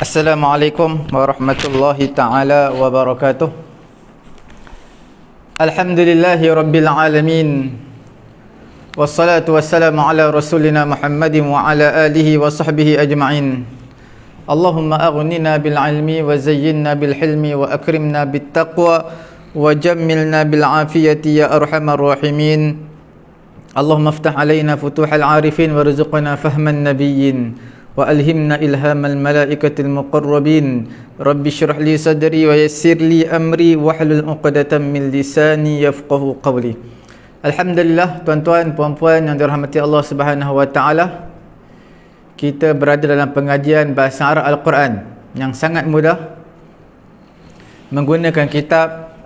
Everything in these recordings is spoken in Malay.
Assalamualaikum warahmatullahi ta'ala wabarakatuh. Alhamdulillahi rabbil alamin. Wassalatu wassalamu ala rasulina Muhammadin wa ala alihi wa sahbihi ajma'in. Allahumma aghnina bil ilmi wa zayyinna bil hilmi wa akrimna bit taqwa wa jammilna bil afiyati ya arhamar rahimin. Allahumma aftah alaina futuhal arifin warzuqna fahman nabiyyin wa alhimna ilhamal malaikatil muqarrabin. Rabbi shrah li sadri wa yassir li amri wahlul 'uqdatam min lisani yafqahu qawli. Alhamdulillah, tuan-tuan puan-puan yang dirahmati Allah Subhanahu wa taala, kita berada dalam pengajian bahasa Arab Al-Quran yang sangat mudah, menggunakan kitab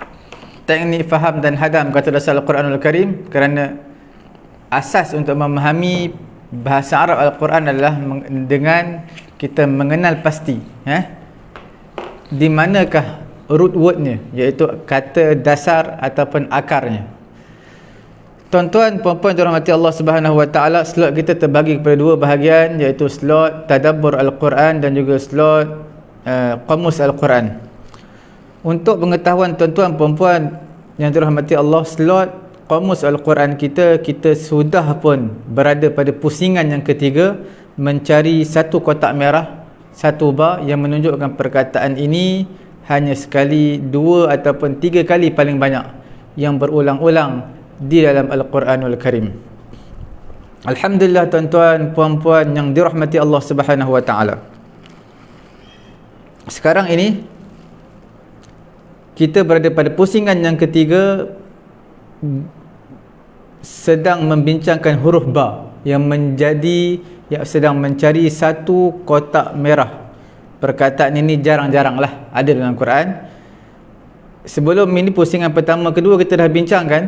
Teknik Faham dan Hadam Kata Dasar Al-Quranul Karim, kerana asas untuk memahami bahasa Arab Al-Quran adalah dengan kita mengenal pasti di manakah root wordnya, iaitu kata dasar ataupun akarnya. Tuan-tuan puan-puan dirahmati Allah Subhanahu wa taala, slot kita terbagi kepada dua bahagian, iaitu slot tadabbur Al-Quran dan juga slot qamus Al-Quran. Untuk pengetahuan tuan-tuan puan-puan yang dirahmati Allah, slot qamus Al-Quran kita sudah pun berada pada pusingan yang ketiga, mencari satu kotak merah, satu bar yang menunjukkan perkataan ini hanya sekali, dua ataupun tiga kali paling banyak yang berulang-ulang di dalam Al-Quranul Karim. Alhamdulillah tuan-tuan puan-puan yang dirahmati Allah Subhanahu wa taala. Sekarang ini kita berada pada pusingan yang ketiga, sedang membincangkan huruf ba yang sedang mencari satu kotak merah. Perkataan ini jarang-jaranglah ada dalam Quran. Sebelum ini pusingan pertama kedua kita dah bincangkan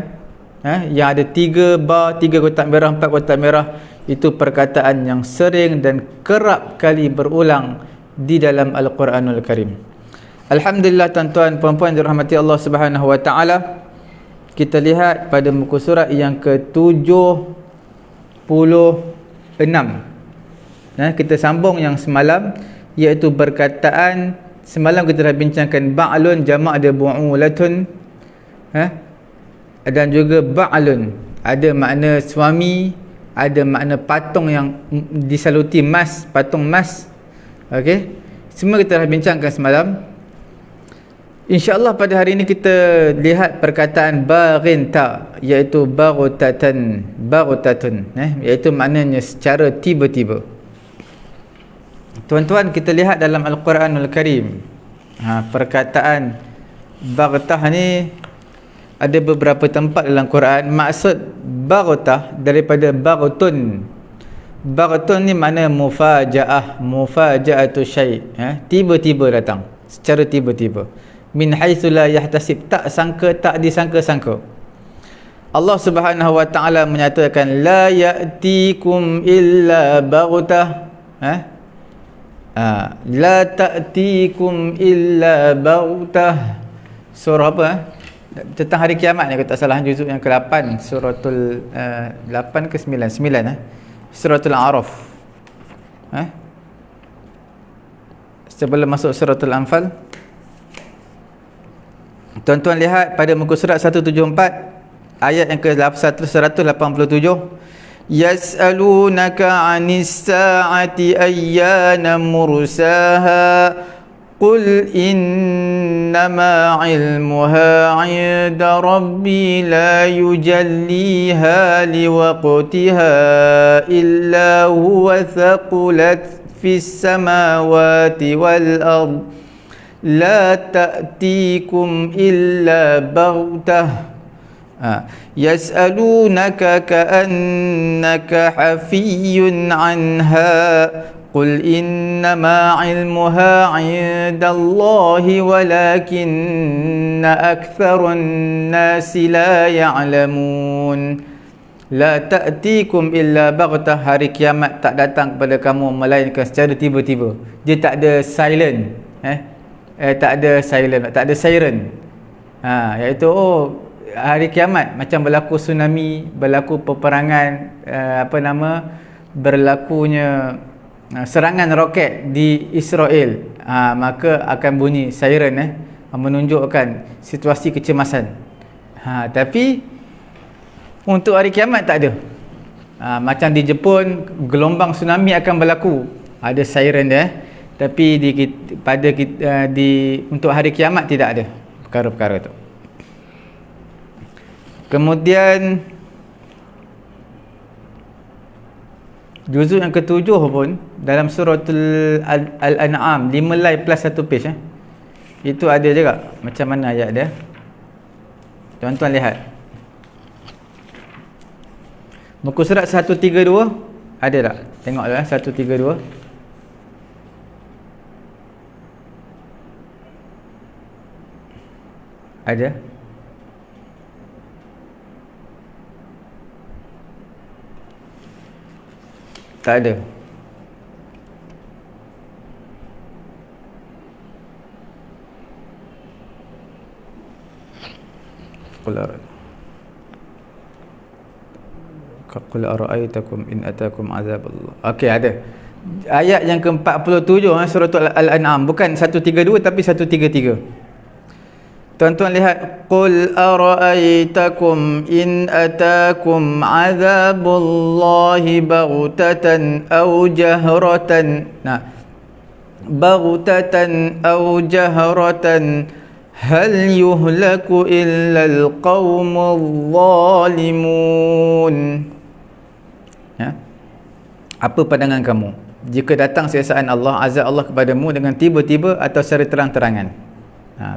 yang ada tiga ba, tiga kotak merah, empat kotak merah. Itu perkataan yang sering dan kerap kali berulang di dalam Al-Quranul Karim. Alhamdulillah tuan-tuan puan-puan dirahmati Allah Subhanahu wa taala, kita lihat pada muka surat yang ke-76. Kita sambung yang semalam, iaitu perkataan semalam kita dah bincangkan ba'lun, jamak dia bu'ulatun, dan juga ba'lun ada makna suami, ada makna patung yang disaluti mas, patung mas. Okey, semua kita dah bincangkan semalam. InsyaAllah pada hari ini kita lihat perkataan barinta, iaitu barutatun, iaitu maknanya secara tiba-tiba. Tuan-tuan, kita lihat dalam Al-Quranul Karim, perkataan baghtah ni ada beberapa tempat dalam Quran. Maksud baghtah daripada baghtun. Baghtun ni makna mufaja'atu syai', tiba-tiba datang, secara tiba-tiba. Min haitsu la yahtasib, tak sangka, tak disangka-sangka. Allah Subhanahu wa taala menyatakan la ya'tikum illa baghtah. La ta'tikum illa baghtah. Surah apa? Tentang hari kiamat ni, kalau tak salah, juzuk yang ke-8, suratul 8 ke 9? 9 Suratul A'raf. Sebelum masuk suratul Anfal, tuan-tuan lihat pada muka surat 174 ayat yang ke-187. Yas'alunaka 'anis sa'ati ayyana mursaha qul innama 'ilmuha 'inda rabbi la yujalliha liwaqtiha illa huwa thaqulat fis samawati wal ardh la ta'tikum illa baghtah. Yas'alunaka ka'annaka hafiyyun 'anha qul innama 'ilmuha 'indallahi walakinna aktsarun nasi la ya'lamun. La ta'tikum illa baghtah, hari kiamat tak datang kepada kamu melainkan secara tiba-tiba. Dia tak ada silent, tak ada siren, iaitu hari kiamat macam berlaku tsunami, berlaku peperangan, berlakunya serangan roket di Israel. maka akan bunyi siren menunjukkan situasi kecemasan. Tapi untuk hari kiamat tak ada. Macam di Jepun, gelombang tsunami akan berlaku, ada siren dia. Tapi untuk hari kiamat tidak ada perkara-perkara tu. Kemudian juzuk yang ketujuh pun dalam suratul Al-An'am, 5 line plus 1 page itu ada juga. Macam mana ayat dia? Tuan-tuan lihat. Muka surat 132 ada tak? Tengoklah 132. Ada? Tak ada. Qul ara'aytakum in atakum azaballah. Okey, ada. Ayat yang ke-47 surah Al-An'am, bukan 132 tapi 133. Tuan-tuan lihat, qul ara'aytakum in atakum azabullahi baghtatan aw jahratan. Baghtatan aw jahratan hal yuhlaku illa alqaumul zalimun. Apa pandangan kamu jika datang siksaan Allah, azab Allah kepadamu dengan tiba-tiba atau secara terang-terangan?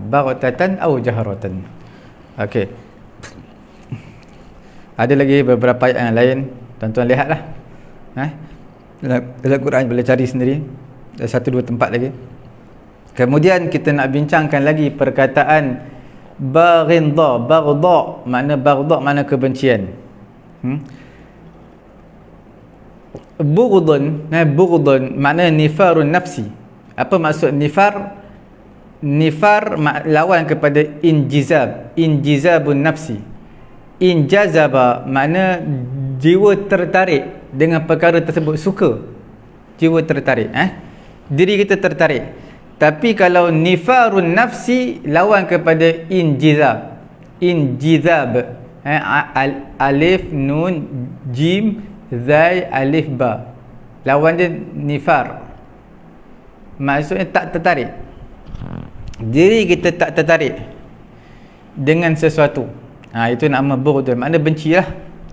Baghtatan aw jahratan. Okey. Ada lagi beberapa ayat yang lain, tuan-tuan lihatlah. Dalam Quran boleh cari sendiri. Ada 1-2 tempat lagi. Kemudian kita nak bincangkan lagi perkataan baghinda. Baghdha makna kebencian. Bughdun makna nifarun nafsi. Apa maksud nifar? Nifar lawan kepada injizabun nafsi. Injazaba makna jiwa tertarik dengan perkara tersebut, suka, jiwa tertarik, diri kita tertarik. Tapi kalau nifarun nafsi lawan kepada injizab. Alif nun jim zai alif ba, lawan dia nifar, maksudnya tak tertarik. Diri kita tak tertarik dengan sesuatu. Itu nama bughdun, makna benci lah,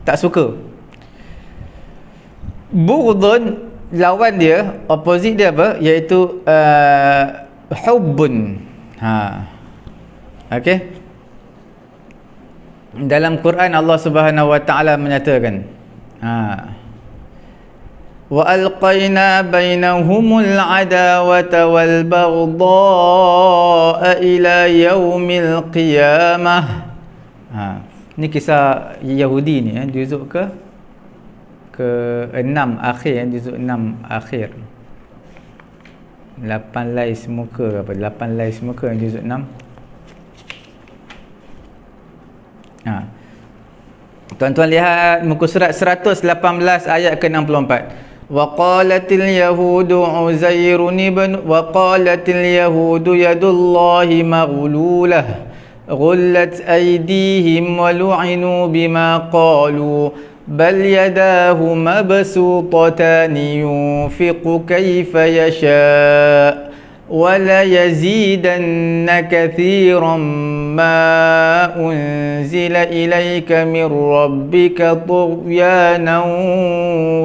tak suka. Bughdun lawan dia, opposite dia apa? Iaitu hubbun. Okey. Dalam Quran Allah Subhanahu wa taala menyatakan, wa alqaina bainahumul adawata wal baghdha ila yaumil qiyamah. Ni kisah Yahudi ni, juzuk ke-6 akhir, juzuk 6 akhir. 8 lais muka apa? 8 lais muka juzuk 6. Tuan-tuan lihat muka surat 118 ayat ke-64. Wa qalatil yahudu Uzairun ibn wa qalatil yahudu yadullahi maghlulah ghullat aydihim wa lu'inu bima qalu bal yadahu mabsutatan yunfiqu kayfa yasha wa la yazidanna kathiran ma unzila ilayka min rabbika tughyanan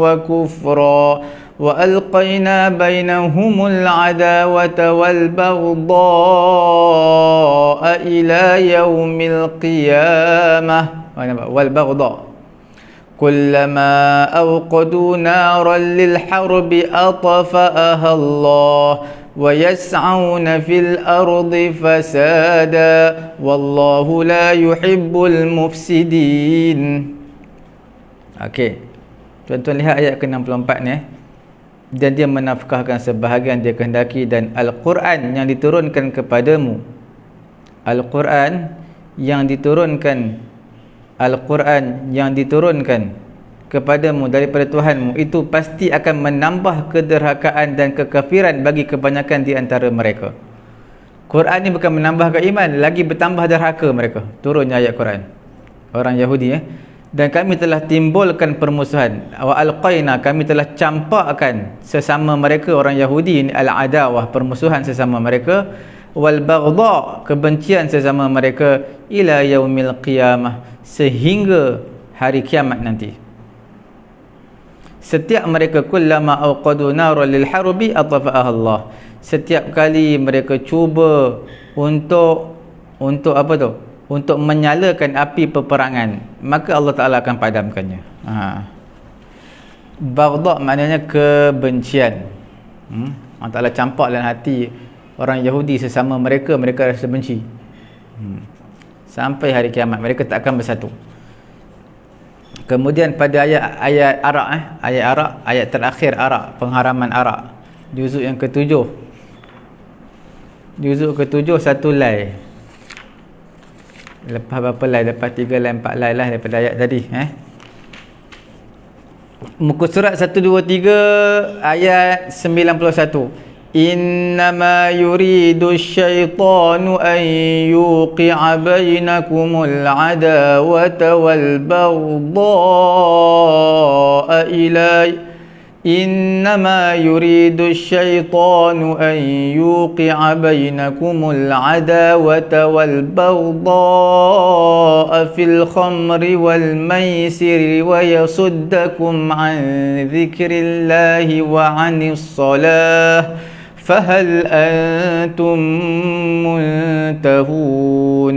wa kufra wa alqayna bainahumul adawata wal baghdha ila yaumil qiyamah. Wal baghdha kullama awqadu naran lil harbi atfa'aha Allah wa yas'auna fil ardi fasada wallahu la yuhibbul mufsidin. Okey, tuan-tuan lihat ayat ke-64 ni. Dan dia menafkahkan sebahagian dia kehendaki, dan Al-Quran yang diturunkan kepadamu, Al-Quran yang diturunkan kepadamu daripada Tuhanmu itu pasti akan menambah kederhakaan dan kekafiran bagi kebanyakan di antara mereka. Quran ni bukan menambahkan iman, lagi bertambah derhaka mereka. Turunnya ayat Quran. Orang Yahudi dan kami telah timbulkan permusuhan. Wa alqaina, kami telah campakkan sesama mereka orang Yahudi, al-adawah, permusuhan sesama mereka, wal baghdha, kebencian sesama mereka, ila yaumil qiyamah, sehingga hari kiamat nanti. Setiap mereka kullama awqadu naran lil harbi atfa'aha Allah. Setiap kali mereka cuba untuk apa tu? Untuk menyalakan api peperangan, maka Allah Taala akan padamkannya. Baghdha maknanya kebencian. Allah Taala campak dalam hati orang Yahudi sesama mereka, mereka rasa benci. Sampai hari kiamat mereka tak akan bersatu. Kemudian pada ayat arak ayat terakhir arak, pengharaman arak, juzuk yang ke-7. Juzuk ke-7 satu lai. Lepas berapa lai? Lepas 3 lai 4 lai lah daripada ayat tadi, Muka surat 123 ayat 91. Innama yuridu syaitanu an yuqi'a bainakumul adawata wal baghdha'a Innama yuridu syaitanu an yuqi'a bainakumul adawata wal baghdha'a fil khamri wal maisiri wa yasuddakum an dzikrillahi wa 'anis salah fahal antum muntahun.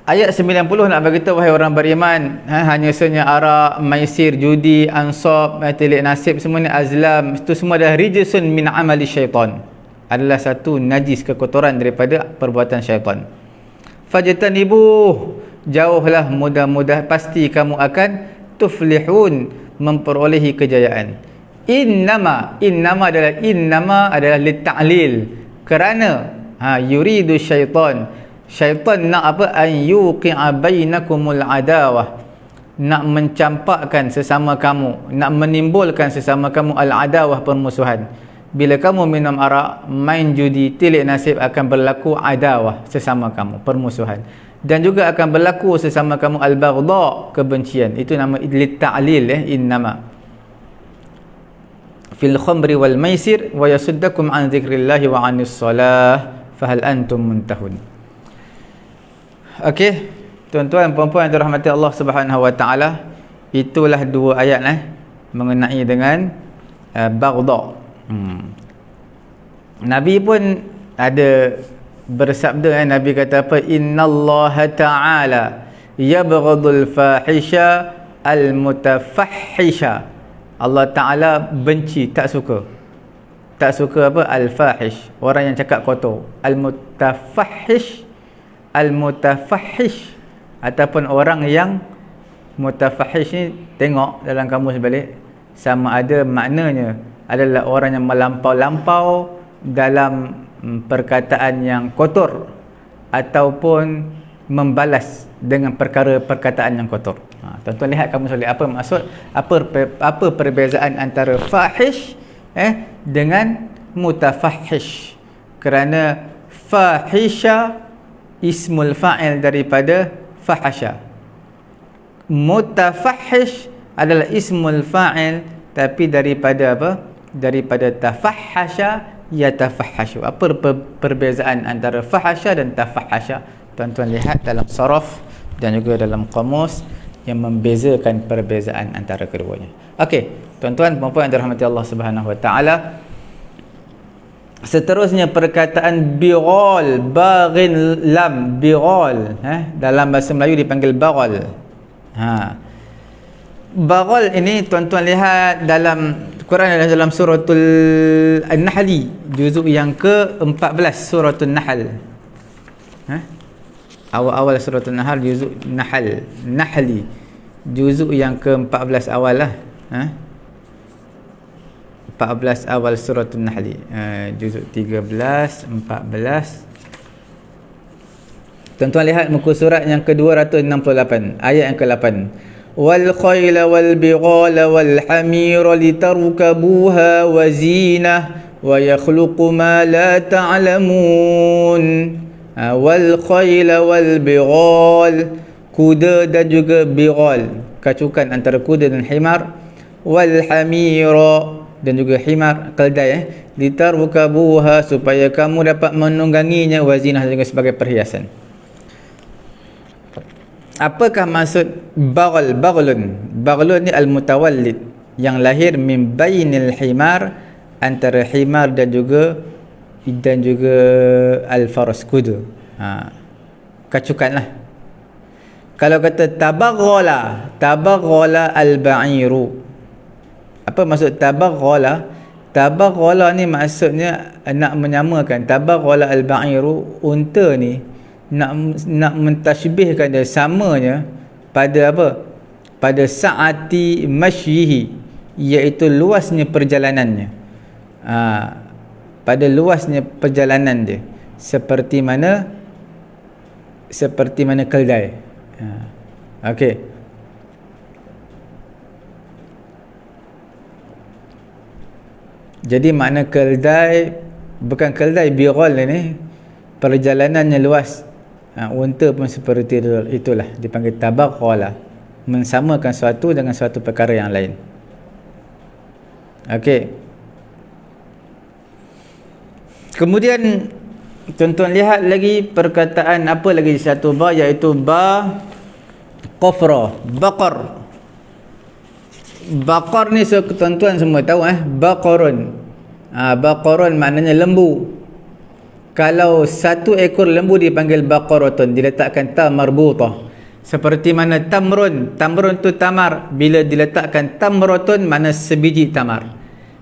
Ayat 90 nak beritahu wahai orang beriman, hanya saja arak, maisir, judi, ansab, tilik nasib, semua ni azlam, itu semua adalah rijsun min amali syaitan, adalah satu najis, kekotoran daripada perbuatan syaitan. Fajtanibuh, jauhlah, mudah-mudah pasti kamu akan tuflihun, memperolehi kejayaan. Innama adalah lita'lil, kerana yuridu syaitan nak apa? An yuqi'a bainakumul adawah, nak mencampakkan sesama kamu, nak menimbulkan sesama kamu al-adawah, permusuhan. Bila kamu minum arak, main judi, tilik nasib, akan berlaku adawah sesama kamu, permusuhan. Dan juga akan berlaku sesama kamu al-baghdha, kebencian. Itu nama lita'lil, innama fil khamri wal maisir wa yasuddakum an dzikrillahi wa 'anis salah fahal antum muntahun. Okey, tuan-tuan puan-puan yang dirahmati Allah Subhanahu wa taala, itulah dua ayat mengenai dengan baghdha. Nabi pun ada bersabda, Nabi kata apa? Innallaha ta'ala yabghadul fahisha al-mutafahhisha. Allah Ta'ala benci, tak suka apa? Al-fahish, orang yang cakap kotor. Al-mutafahhish ataupun orang yang mutafahish ni, tengok dalam kamus balik, sama ada maknanya adalah orang yang melampau-lampau dalam perkataan yang kotor, ataupun membalas dengan perkara-perkataan yang kotor. Tuan-tuan lihat kamu soleh, apa maksud, apa perbezaan antara fahish dengan mutafahish? Kerana fahisha ismul fa'il daripada fahasha, mutafahish adalah ismul fa'il tapi daripada apa? Daripada tafahasha yatafahashu. Apa perbezaan antara fahasha dan tafahasha? Tuan-tuan lihat dalam saraf dan juga dalam kamus yang membezakan perbezaan antara keduanya. Okey, tuan-tuan puan-puan yang dirahmati Allah Subhanahu wa taala. Seterusnya perkataan bighal, baghin lam, bighal, dalam bahasa Melayu dipanggil baghal. Baghal ini tuan-tuan lihat dalam Quran, dalam suratul An-Nahl, juzuk yang ke-14, suratul Nahl. Awal-awal suratul Nahl, juzuk Nahli, juzuk yang ke-14 awal lah. 14 awal suratul Nahl, juzuk 13, 14. Tuan-tuan lihat muka surat yang ke-268, ayat yang ke-8. wal khayla wal bighala wal hamira litarkabuha wa zinah wa yakhluqu ma la ta'lamun. Wal khayla wal bighal, kuda dan juga bighal, kacukan antara kuda dan himar. Wal hamira, dan juga himar, keldai, litarkabuha, supaya kamu dapat menungganginya, wazinah, juga sebagai perhiasan. Apakah maksud baghl? Baghlun ni al-mutawallid, yang lahir min bainil himar, antara himar dan juga al-faras, kuda. Kacukanlah. Kalau kata tabaghala al-ba'iru, apa maksud tabaghala? Tabaghala ni maksudnya nak menyamakan. Tabaghala al-ba'iru, unta ni nak mentasybihkan dia, samanya pada apa? Pada sa'ati masyyihi, iaitu luasnya perjalanannya. Pada luasnya perjalanan dia, seperti mana keldai. Okey. Jadi makna keldai, bukan keldai, bighal ni perjalanannya luas. Unta pun seperti itulah, dipanggil tabaghala, mensamakan suatu dengan suatu perkara yang lain. Okey. Kemudian tuan-tuan lihat lagi perkataan apa lagi satu ba, iaitu ba qafra, baqar. Baqar ni tuan-tuan semua tahu baqarun. Baqarun maknanya lembu. Kalau satu ekor lembu dipanggil baqaratun, diletakkan ta marbutah. Seperti mana tamrun tu tamar, bila diletakkan tamratun mana sebiji tamar.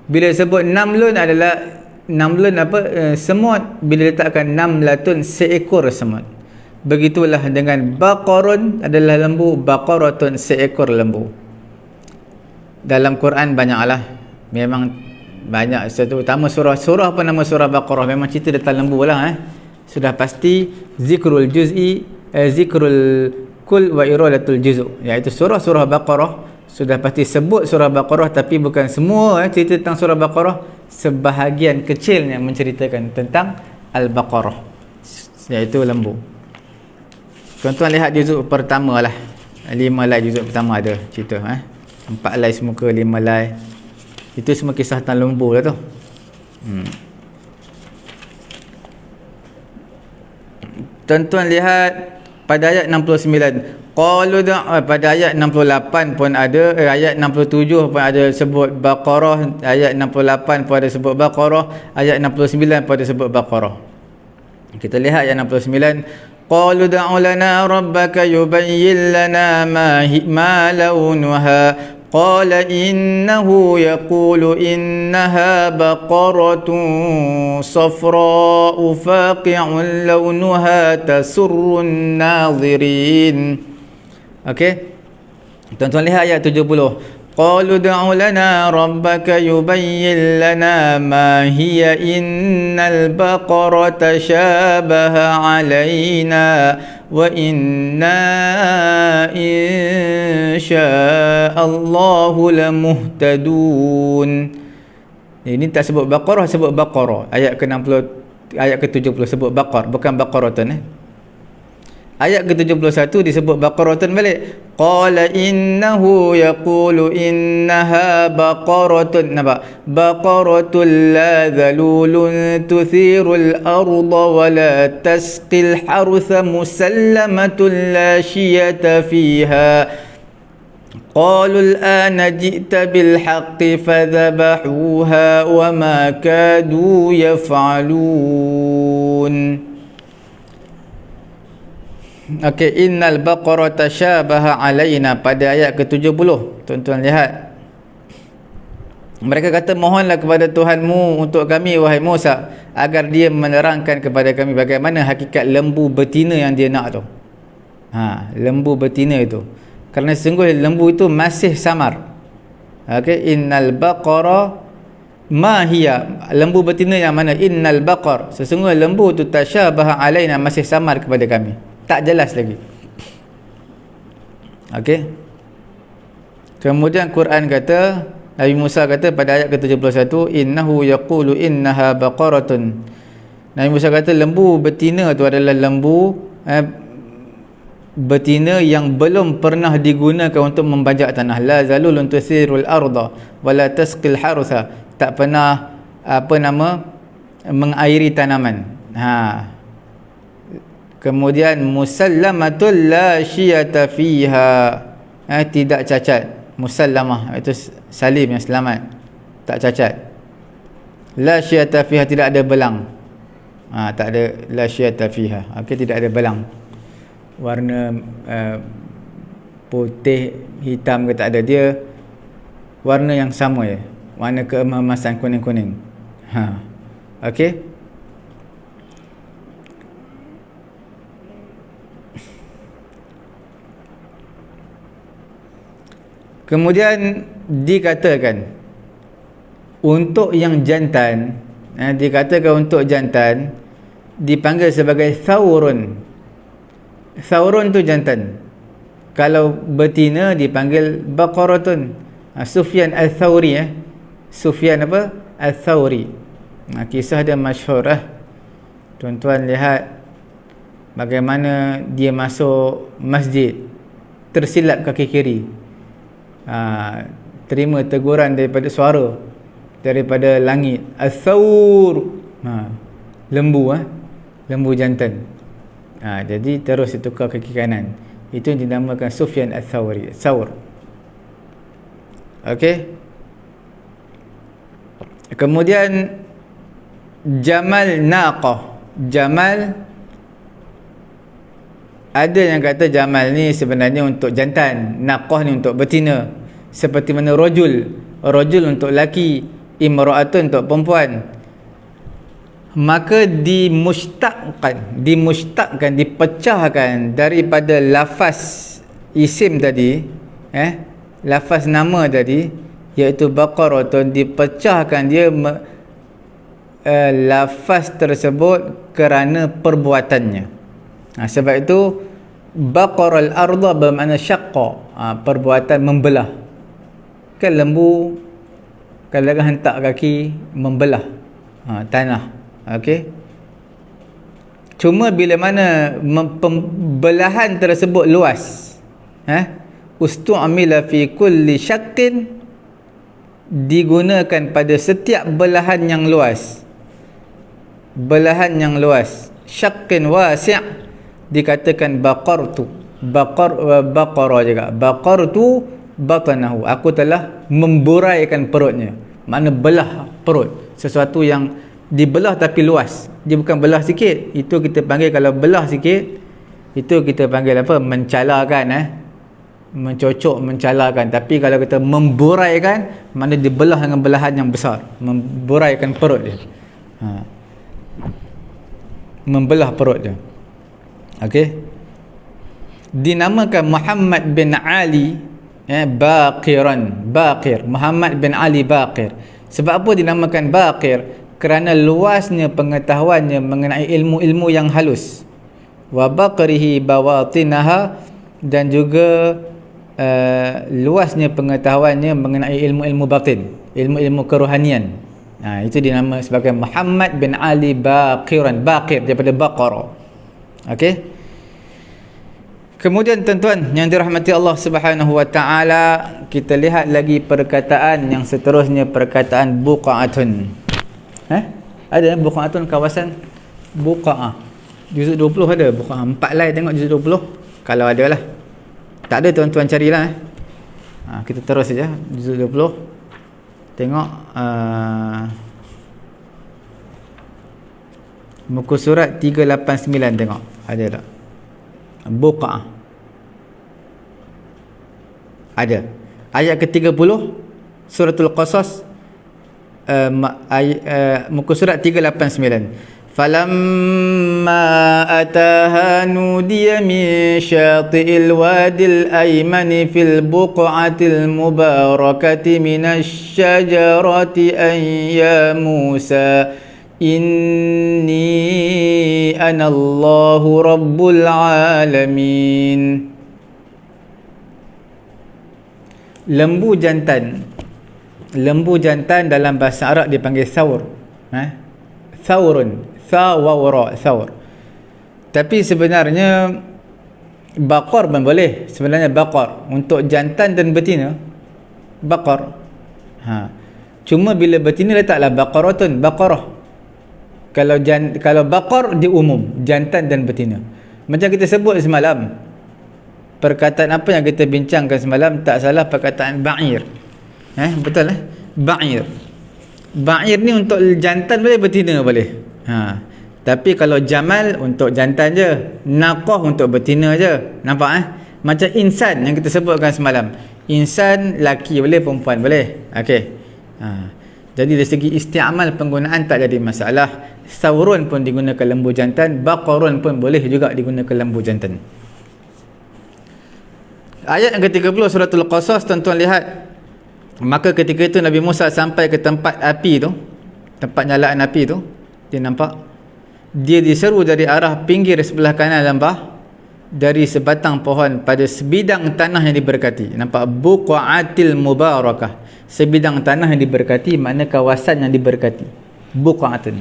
Bila sebut namlun adalah semut, bila letakkan namlatun, seekor semut. Begitulah dengan baqarun adalah lembu, baqaratun seekor lembu. Dalam Quran banyaklah, memang banyak, terutama surah apa nama surah Baqarah, memang cerita tentang lembu lah. Sudah pasti zikrul juz'i, zikrul kul wa iradatul juz', iaitu surah Baqarah sudah pasti sebut surah Baqarah, tapi bukan semua cerita tentang surah Baqarah, sebahagian kecilnya menceritakan tentang Al-Baqarah, iaitu lembu. Tuan-tuan lihat juzuk pertama lah, 5 lai juzuk pertama ada cerita 4 lai semuka, 5 lai, itu semua kisah tentang lembu lah tu. Tuan-tuan lihat pada ayat 69, pada ayat 68 pun ada, ayat 67 pun ada sebut Baqarah, ayat 68 pun ada sebut Baqarah, ayat 69 pun ada sebut Baqarah. Kita lihat ayat 69, qalu da'u lana rabbaka yubayyin lana ma launuha qala innahu yaqulu innaha baqaratun safra'u faqi'un launuha tasurrun nadhirin. Okey, tuan-tuan lihat ayat 70, qalu da'u lana rabbaka yubayyin lana ma hiya innal baqarata shabaha alaina wa inna insya'allahu lamuhtadun. Ini tak sebut Baqarah, sebut Baqarah. Ayat ke-60, ayat ke-70 sebut Baqar, bukan Baqaratun. Ayat ke-71 disebut Baqaratun balik. Qala innahu yaqulu innaha baqaratun. Nampak? Baqaratul la dhalulun tuthirul arda wa la tasqil hartha musallamatun la shiyata fiha. Qalu al-ana ji'ta bil haqqi fadhabahuha wa ma kadu yaf'alun. Okey, innal baqarata syabaha alaina, pada ayat ke-70. Tuan-tuan lihat, mereka kata, mohonlah kepada Tuhanmu untuk kami wahai Musa, agar dia menerangkan kepada kami bagaimana hakikat lembu betina yang dia nak tu. Lembu betina itu, kerana sungguh lembu itu masih samar. Okey, innal baqara ma hiya, lembu betina yang mana? Innal baqar, sesungguhnya lembu itu tasyabaha alaina, masih samar kepada kami, tak jelas lagi. Okey, Kemudian Quran kata, Nabi Musa kata pada ayat ke-71, innahu yaqulu innaha baqaratun. Nabi Musa kata lembu betina tu adalah lembu betina yang belum pernah digunakan untuk membajak tanah. La zalulun tusirul arda wala tasqil harutha. Tak pernah mengairi tanaman. Kemudian musallamatul la syiyata fiha. Tidak cacat. Musallamah itu salim yang selamat, tak cacat. La syiyata fiha, tidak ada belang. Tak ada la syiyata fiha. Tidak ada belang. Warna putih, hitam ke tak ada, dia warna yang sama je. Warna keemasan kuning-kuning. Okey. Kemudian dikatakan untuk yang jantan, dikatakan untuk jantan dipanggil sebagai thawrun. Thawrun tu jantan. Kalau betina dipanggil baqaratun. Sufyan al-Thawri, Sufyan apa? Al-Thawri. Kisah dia masyhur. Tuan-tuan lihat bagaimana dia masuk masjid, tersilap kaki kiri. Terima teguran daripada suara daripada langit, al-thawr, lembu, lembu jantan. Jadi terus ditukar kaki kanan. Itu yang dinamakan Sufyan al-Thawri, Thawr. Okey. Kemudian jamal naqah. Jamal, ada yang kata jamal ni sebenarnya untuk jantan, naqah ni untuk betina. Seperti mana rajul, rajul untuk laki, imra'atun untuk perempuan. Maka dimustaqkan, dipecahkan daripada lafaz isim tadi, lafaz nama tadi, iaitu baqaratun, dipecahkan dia lafaz tersebut kerana perbuatannya. Sebab itu baqaral arda bermakna syaqqa, perbuatan membelah. Kan lembu kalau hentak kaki membelah tanah. Okey. Cuma bila mana pembelahan tersebut luas, ustu'mila fi kulli syaqqin, digunakan pada setiap belahan yang luas. Belahan yang luas, syaqqin wasi', dikatakan baqartu, baqara juga, baqartu batanahu, aku telah memburaikan perutnya. Makna belah perut, sesuatu yang dibelah tapi luas. Dia bukan belah sikit. Itu kita panggil, kalau belah sikit itu kita panggil apa? Mencalakan, mencocok, mencalakan. Tapi kalau kita memburaikan, makna dibelah dengan belahan yang besar, memburaikan perut dia, membelah perut dia. Okey. Dinamakan Muhammad bin Ali Baqiran, Baqir, Muhammad bin Ali Baqir. Sebab apa dinamakan Baqir? Kerana luasnya pengetahuannya mengenai ilmu-ilmu yang halus. Wa baqrihi bawatinaha, dan juga luasnya pengetahuannya mengenai ilmu-ilmu batin, ilmu-ilmu kerohanian. Itu dinamakan sebagai Muhammad bin Ali Baqiran, Baqir daripada Baqarah. Okey. Kemudian tuan-tuan yang dirahmati Allah Subhanahu wa taala, kita lihat lagi perkataan yang seterusnya, perkataan buqa'atun. Ada buqa'atun, kawasan buqa'ah. Juzuk 20 ada buqa'ah. 4 lai tengok juzuk 20 kalau ada lah. Tak ada tuan-tuan carilah. Kita terus saja juzuk 20. Tengok muka surat 389, tengok ada tak buqa'ah. Ada ayat ke-30 suratul Qasas, muka surat 389. Falamma ataha nudiya min syati'il wadil aymani fil buq'atil mubarakati minasy syajarati an ya Musa inni anallahu rabbul alamin. Lembu jantan. Lembu jantan dalam bahasa Arab dipanggil thawr. Thawrun. Thawra. Thawr. Tapi sebenarnya baqar pun boleh. Sebenarnya baqar untuk jantan dan betina. Baqar. Cuma bila betina letaklah baqaratun, baqarah. Kalau baqar di umum, jantan dan betina. Macam kita sebut semalam. Perkataan apa yang kita bincangkan semalam, tak salah perkataan ba'ir. Betul Ba'ir. Ba'ir ni untuk jantan boleh, betina boleh. Tapi kalau jamal untuk jantan je, naqah untuk betina je. Nampak Macam insan yang kita sebutkan semalam. Insan laki boleh, perempuan boleh. Okey. Jadi dari segi isti'amal penggunaan tak jadi masalah. Thawrun pun digunakan lembu jantan, baqarun pun boleh juga digunakan lembu jantan. Ayat yang ke-30 suratul Qasas, tuan-tuan lihat. Maka ketika itu Nabi Musa sampai ke tempat api tu, tempat nyalaan api tu, dia nampak dia diseru dari arah pinggir sebelah kanan lembah, dari sebatang pohon pada sebidang tanah yang diberkati. Nampak buqa'atil mubarakah, sebidang tanah yang diberkati, makna kawasan yang diberkati. Buqa'atun.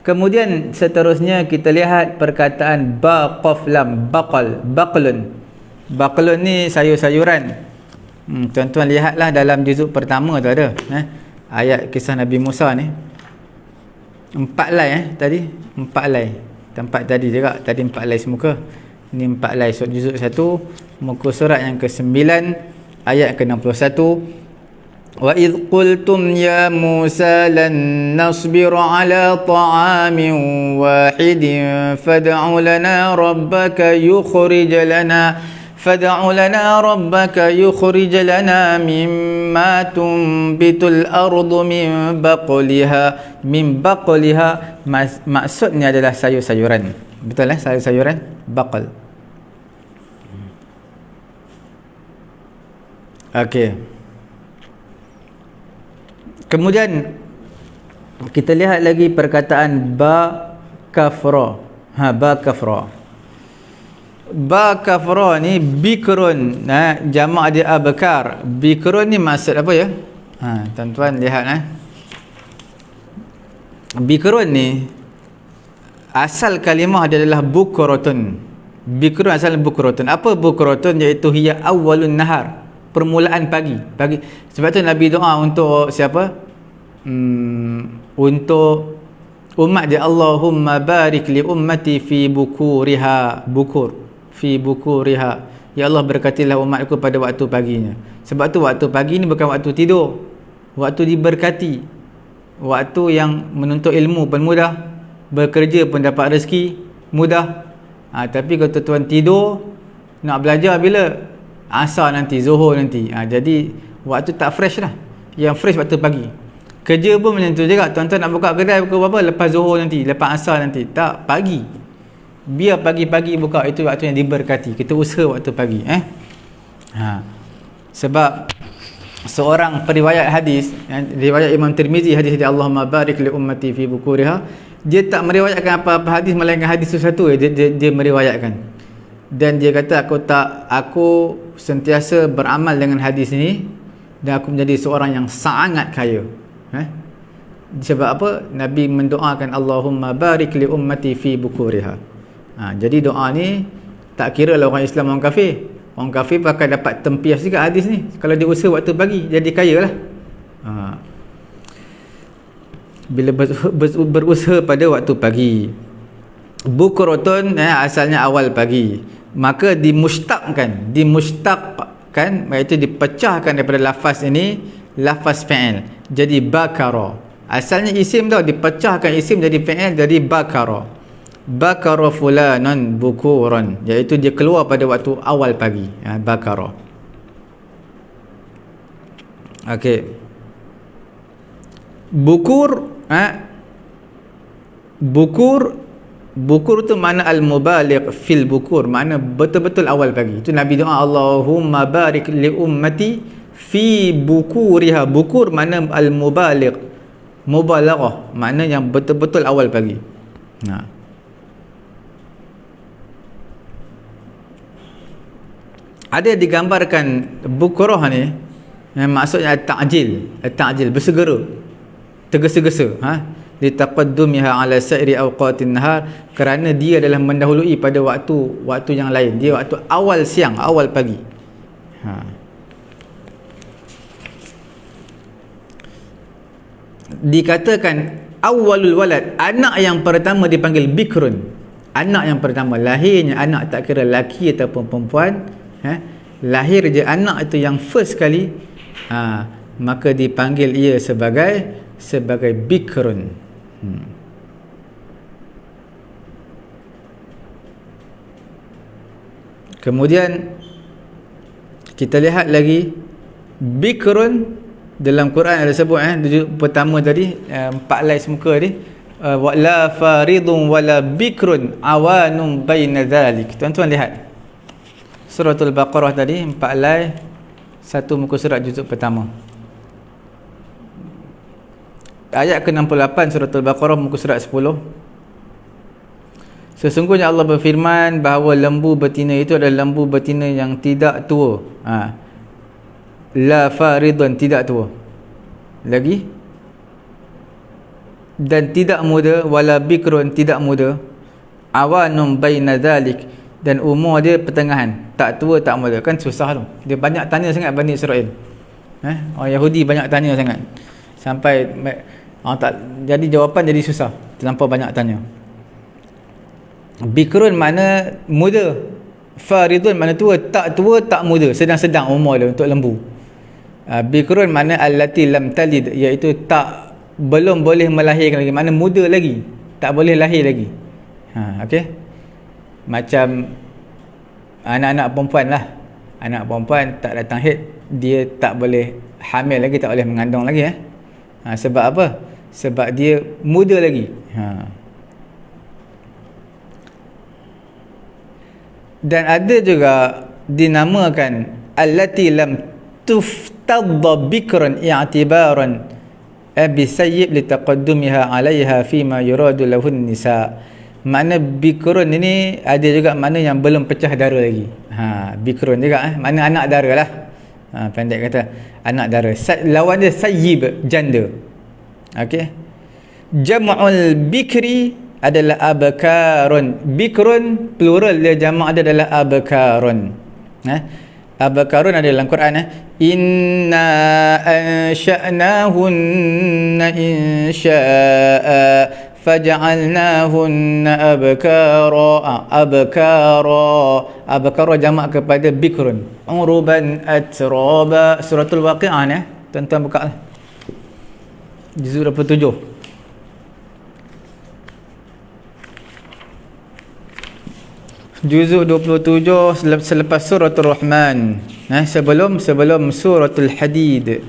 Kemudian seterusnya kita lihat perkataan ba qaf lam, baqal, baqlun. Baqlun ni sayur-sayuran. Tuan-tuan lihatlah dalam juzuk pertama tu ada ayat kisah Nabi Musa ni. 4 lai tadi, 4 lai. Tempat tadi juga, tadi 4 lai semuka. Ni 4 lai. So juzuk 1, muka surat yang ke-9 ayat ke-61. Wa idh qultum ya Musa lan nasbiru ala ta'amin wahidin fad'u lana rabbaka yukhrij lana mimma tumbitul ardu min baqliha. Maksudnya adalah sayur-sayuran. Betul sayur-sayuran, baqal. Okey. Kemudian kita lihat lagi perkataan ba kafra. Ba kafra. Ba kafra ni bikrun, jamak dia abkar. Bikrun ni maksud apa ya? Tuan-tuan lihat bikrun ni asal kalimah dia adalah bukratun. Bikrun asal bukratun. Apa bukratun? Iaitu hiya awwalun nahar, permulaan pagi. Sebab tu Nabi doa untuk siapa? Untuk umat dia, Allahumma barik li ummati fi bukuriha. Fi bukuriha, ya Allah berkatilah umatku pada waktu paginya. Sebab tu waktu pagi ni bukan waktu tidur, waktu diberkati, waktu yang menuntut ilmu pun mudah, bekerja pun dapat rezeki mudah. Tapi kalau tuan tidur nak belajar bila? Asar nanti, zuhur nanti. Jadi waktu tak fresh lah. Yang fresh waktu pagi. Kerja pun macam tu juga. Tuan-tuan nak buka kedai pukul berapa? Lepas zuhur nanti, lepas asar nanti. Tak, pagi. Biar pagi-pagi buka, itu waktu yang diberkati. Kita usaha waktu pagi. Sebab seorang periwayat hadis, riwayat Imam Tirmizi, hadis dia Allahumma barik li ummati fi bukuriha, dia tak meriwayatkan apa-apa hadis melainkan hadis sesuatu dia meriwayatkan. Dan dia kata aku sentiasa beramal dengan hadis ini dan aku menjadi seorang yang sangat kaya. Sebab apa? Nabi mendoakan Allahumma barik li ummati fi bukuriha. Jadi doa ni tak kira lah orang Islam, orang kafir. Orang kafir pakai dapat tempias juga hadis ni. Kalau dia usaha waktu pagi, jadi kaya lah. Bila berusaha pada waktu pagi. Bukratun asalnya awal pagi. Maka dimustakkan, iaitu dipecahkan daripada lafaz ini, lafaz fi'il. Jadi bakara. Asalnya isim tau, dipecahkan isim jadi fi'il, jadi bakara. Bakara fulanan bukuran, iaitu dia keluar pada waktu awal pagi. Bakara. Okey. Bukur bukur tu makna al-mubaligh fil bukur, makna betul-betul awal pagi. Itu Nabi doa Allahumma barik li ummati fi bukuriha. Bukur makna al-mubaligh, mubalaghah, makna yang betul-betul awal pagi. ada digambarkan bukrah ni, maksudnya at-ta'jil, bersegera, tergesa-gesa, litaqaddumiha ala sa'iri awqatin nahar, kerana dia adalah mendahului pada waktu yang lain. Dia waktu awal siang, awal pagi. Dikatakan awwalul walad, anak yang pertama dipanggil bikrun. Anak yang pertama, lahirnya anak, tak kira lelaki ataupun perempuan, lahir je anak itu yang first kali, maka dipanggil ia sebagai bikrun. Kemudian kita lihat lagi bikrun dalam Quran ada sebut, pertama tadi 4 lay semuka tadi, wala faridun wala bikrun awanum baina dhalik. Tuan-tuan lihat suratul Baqarah tadi, 4 lay, satu muka surat juzuk pertama, ayat ke-68 suratul Baqarah, muka surat 10. Sesungguhnya Allah berfirman bahawa lembu betina itu adalah lembu betina yang tidak tua. La faridun, tidak tua lagi, dan tidak muda, wala bikrun, tidak muda, awanum baina dhalik, dan umur dia pertengahan, tak tua tak muda. Kan susah tu, dia banyak tanya sangat Bani Israel, orang Yahudi banyak tanya sangat, sampai tak jadi jawapan, jadi susah, terlampau banyak tanya. Bikrun mana muda, faridun mana tua, tak tua tak muda, sedang-sedang umur dia untuk lembu. Bikrun mana allati lam talid, iaitu belum boleh melahirkan lagi, mana muda lagi, tak boleh lahir lagi. Okey, macam anak-anak perempuan lah, anak perempuan tak datang haid, dia tak boleh hamil lagi, tak boleh mengandung lagi. Sebab apa? Sebab dia muda lagi. Dan ada juga dinamakan allati lam tuftadda bikran i'tibaran bisayyib litaqaddumiha 'alayha fima yuradu lahun nisa. Makna bikrun ini ada juga makna yang belum pecah dara lagi. Bikrun juga, makna anak dara lah. Pendek kata anak dara. Lawan dia sayyib, janda. Okey. Jam'ul bikri adalah abkarun. Bikrun plural dia, jamak dia adalah abkarun. Abkarun ada dalam Quran. Inna ansha'nahunna insha'a faj'alnahunna abkara. Abkara jamak kepada bikrun. Uruban atraba. Suratul Waqi'ah, tuan-tuan buka lah, juzuk 27. Juzuk 27 selepas suratul Rahman, sebelum suratul Hadid.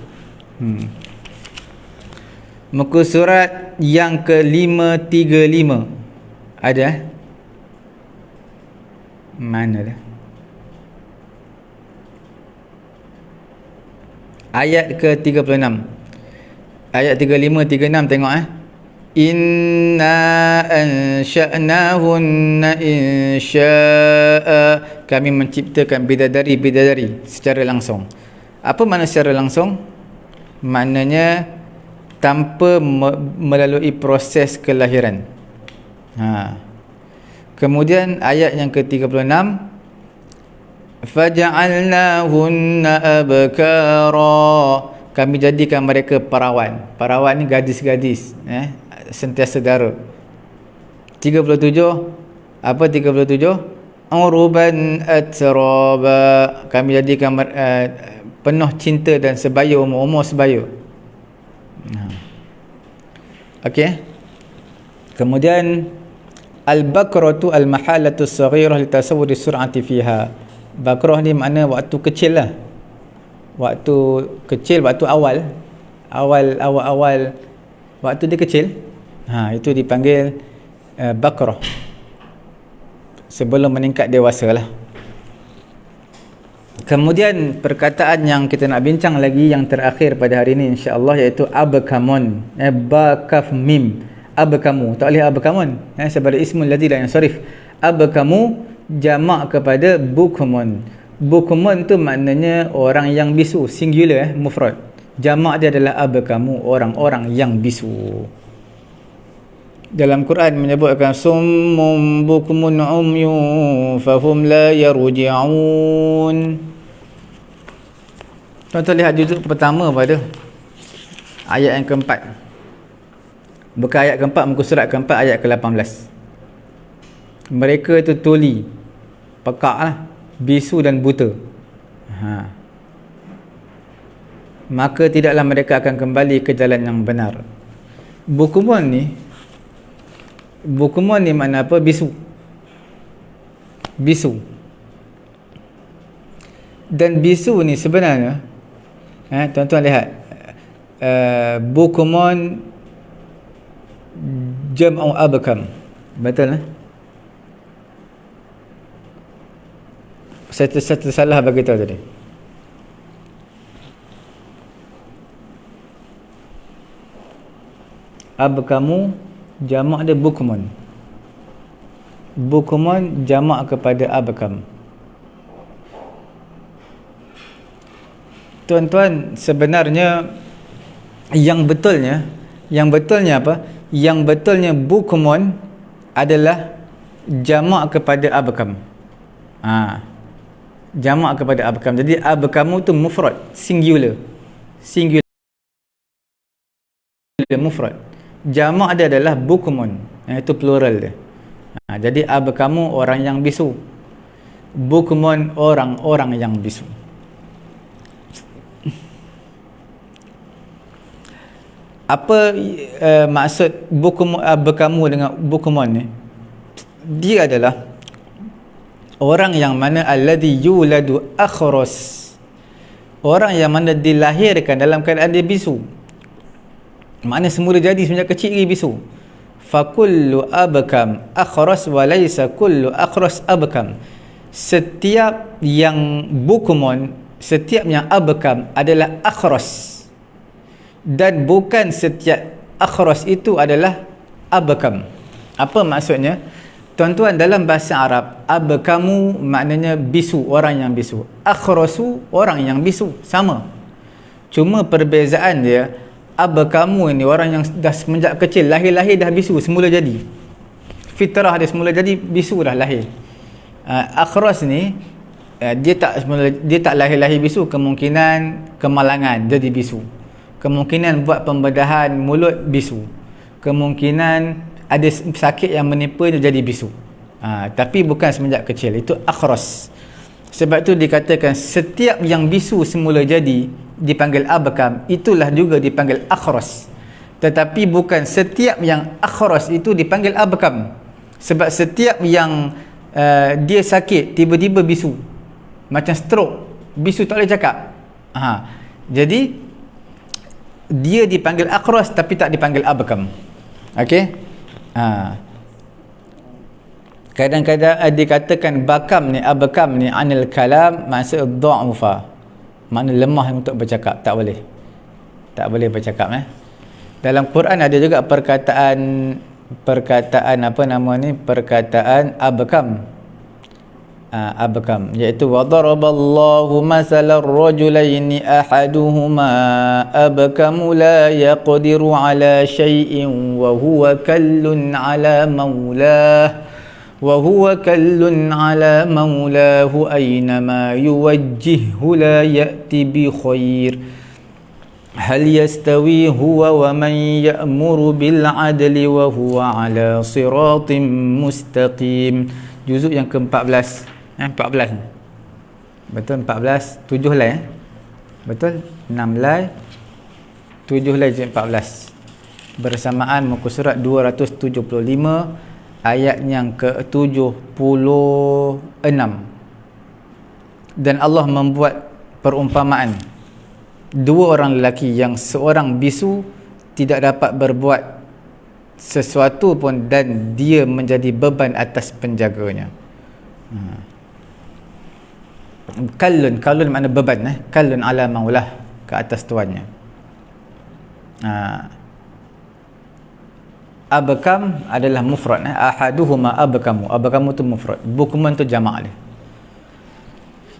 Muka surat yang ke-535 ada? Mana dah? Ayat ke-36. Ayat 35 36, tengok Inna ansha'nahunna insya'a, kami menciptakan bidadari secara langsung. Apa makna secara langsung? Maknanya tanpa melalui proses kelahiran. Kemudian ayat yang ke-36, faja'alnahunna abkara, kami jadikan mereka perawan. Perawan ni gadis-gadis, sentiasa dara. 37, apa 37? Uruban atraba, kami jadikan penuh cinta dan sebaya, umur sebaya. Okey. Kemudian al-bakratu al-mahalatu as-saghirah li tasawwur as-sur'ati fiha. Bakrah ni makna waktu kecil lah. Waktu kecil, waktu awal waktu dia kecil, itu dipanggil bakrah, sebelum meningkat dewasa lah. Kemudian perkataan yang kita nak bincang lagi, yang terakhir pada hari ini insya-Allah, iaitu abkamun. Ba kaf mim, abkamu, tak boleh abkamun, sebagai ismul ladzi la yansarif. Abkamu jamak kepada bukmun. Bukumun tu maknanya orang yang bisu, singular, mufrad. Jamak dia adalah abkamu, orang-orang yang bisu. Dalam Quran menyebutkan summum bukmun umyun fahum la yarji'un. Tuan-tuan lihat juzuk pertama pada ayat yang keempat. Bukan ayat keempat, muka surat keempat, ayat ke-18. Mereka itu tuli, pekak lah, bisu dan buta. Maka tidaklah mereka akan kembali ke jalan yang benar. Bukumun ni makna apa? Bisu. Dan bisu ni sebenarnya, tuan-tuan lihat, bukumun jam'u abkam. Betul lah. Saya tersalah bagi tahu tadi. Abkamu jamak dia bukmun. Bukmun jamak kepada abkam. Tuan-tuan, sebenarnya yang betulnya apa? Yang betulnya bukmun adalah jamak kepada abkam. Jamak kepada abkam. Jadi abkamu tu mufrad, singular mufrad. Jamak dia adalah bukmun, itu plural dia. Jadi abkamu orang yang bisu, bukmun orang-orang yang bisu. Apa maksud abkamu dengan bukmun ni? Dia adalah orang yang mana alladhi yuladu akhras, orang yang mana dilahirkan dalam keadaan dia bisu. Makna semula jadi semenjak kecil dia bisu. Fakullu abkam akhras wa laysa kullu akhras abkam. Setiap yang bukmun, setiap yang abkam adalah akhras, dan bukan setiap akhras itu adalah abkam. Apa maksudnya? Tuan-tuan, dalam bahasa Arab, abkamu maknanya bisu, orang yang bisu. Akhrasu, orang yang bisu, sama. Cuma perbezaan dia, abkamu ini orang yang dah semenjak kecil, lahir-lahir dah bisu, semula jadi. Fitrah dia semula jadi bisu dah lahir. Akhras ni, dia tak lahir-lahir bisu, kemungkinan kemalangan jadi bisu. Kemungkinan buat pembedahan mulut bisu. Kemungkinan ada sakit yang menimpa dia jadi bisu. Tapi bukan semenjak kecil. Itu akhras. Sebab itu dikatakan setiap yang bisu semula jadi dipanggil abkam, itulah juga dipanggil akhras. Tetapi bukan setiap yang akhras itu dipanggil abkam. Sebab setiap yang dia sakit tiba-tiba bisu, macam stroke, bisu tak boleh cakap. Jadi dia dipanggil akhras tapi tak dipanggil abkam. Okey? Kadang-kadang dikatakan bakam ni, abkam ni anil kalam, maksud dha'ufa, makna lemah untuk bercakap, tak boleh bercakap. Dalam Quran ada juga perkataan apa nama ni, perkataan abkam. Abkam, iaitu wa daraballahu masalan rajulaini ahaduhuma abkamu la yaqdiru ala shay'in wa huwa kallun ala maulahu aynama yuwajjihhu la ya'ti bi khair hal yastawi huwa wa man ya'muru bil adli wa huwa ala siratim mustaqim. Juzuk yang ke-14. 14. Betul, 14, 7 lai. Betul, 6 lai, 7 lai, 14. Bersamaan muka surat 275 ayat yang ke-76. Dan Allah membuat perumpamaan dua orang lelaki yang seorang bisu tidak dapat berbuat sesuatu pun dan dia menjadi beban atas penjaganya. Kallun makna beban, kallun ala maulah, ke atas tuannya. Abkam adalah mufrad, ahaduhuma abkamu tu mufrad, bukmun tu jamak dia.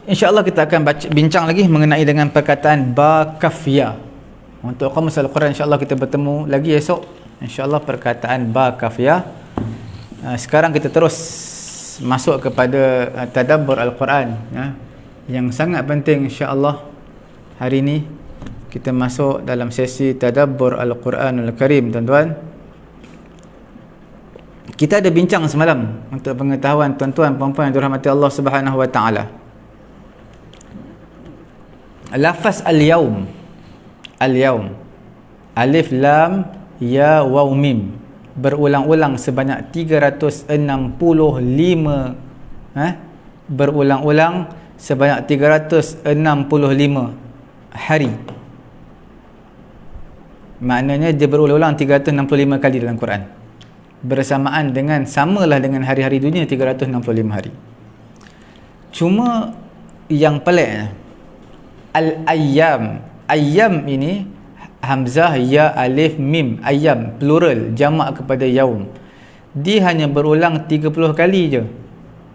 InsyaAllah kita akan bincang lagi mengenai dengan perkataan ba kafiyah. Untuk qamus al-Quran insyaAllah kita bertemu lagi esok. InsyaAllah perkataan ba kafiyah. Sekarang kita terus masuk kepada tadabbur al-Quran, ya, yang sangat penting. InsyaAllah hari ini kita masuk dalam sesi tadabbur al-Quranul Karim, tuan-tuan. Kita ada bincang semalam untuk pengetahuan tuan-tuan puan-puan yang dirahmati Allah Subhanahu wa taala. Lafaz al-yaum, al-yaum, alif lam ya waw mim, berulang-ulang sebanyak 365, berulang-ulang sebanyak 365 hari. Maknanya dia berulang-ulang 365 kali dalam Quran, bersamaan dengan samalah dengan hari-hari dunia 365 hari. Cuma yang peliknya al-ayyam, ayyam ini hamzah ya alif mim, ayyam plural jamak kepada yaum, dia hanya berulang 30 kali je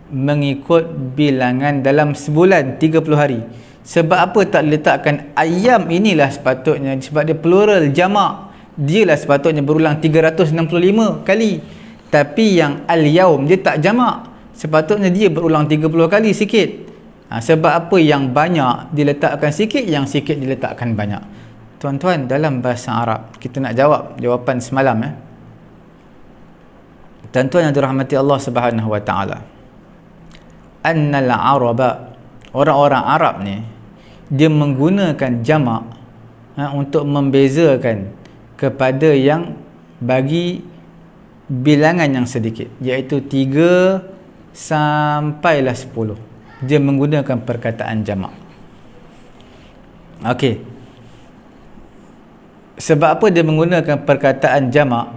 mengikut bilangan dalam sebulan 30 hari. Sebab apa tak letakkan ayyam inilah sepatutnya, sebab dia plural jamak, dialah sepatutnya berulang 365 kali. Tapi yang al-yaum dia tak jamak, sepatutnya dia berulang 30 kali sikit. Sebab apa yang banyak diletakkan sikit, yang sikit diletakkan banyak? Tuan-tuan, dalam bahasa Arab kita nak jawab jawapan semalam, tuan-tuan yang dirahmati Allah Subhanahu wa taala, annal araba, orang-orang Arab ni dia menggunakan jamak untuk membezakan kepada yang bagi bilangan yang sedikit, iaitu 3 sampailah 10. Dia menggunakan perkataan jamak. Okey. Sebab apa dia menggunakan perkataan jamak?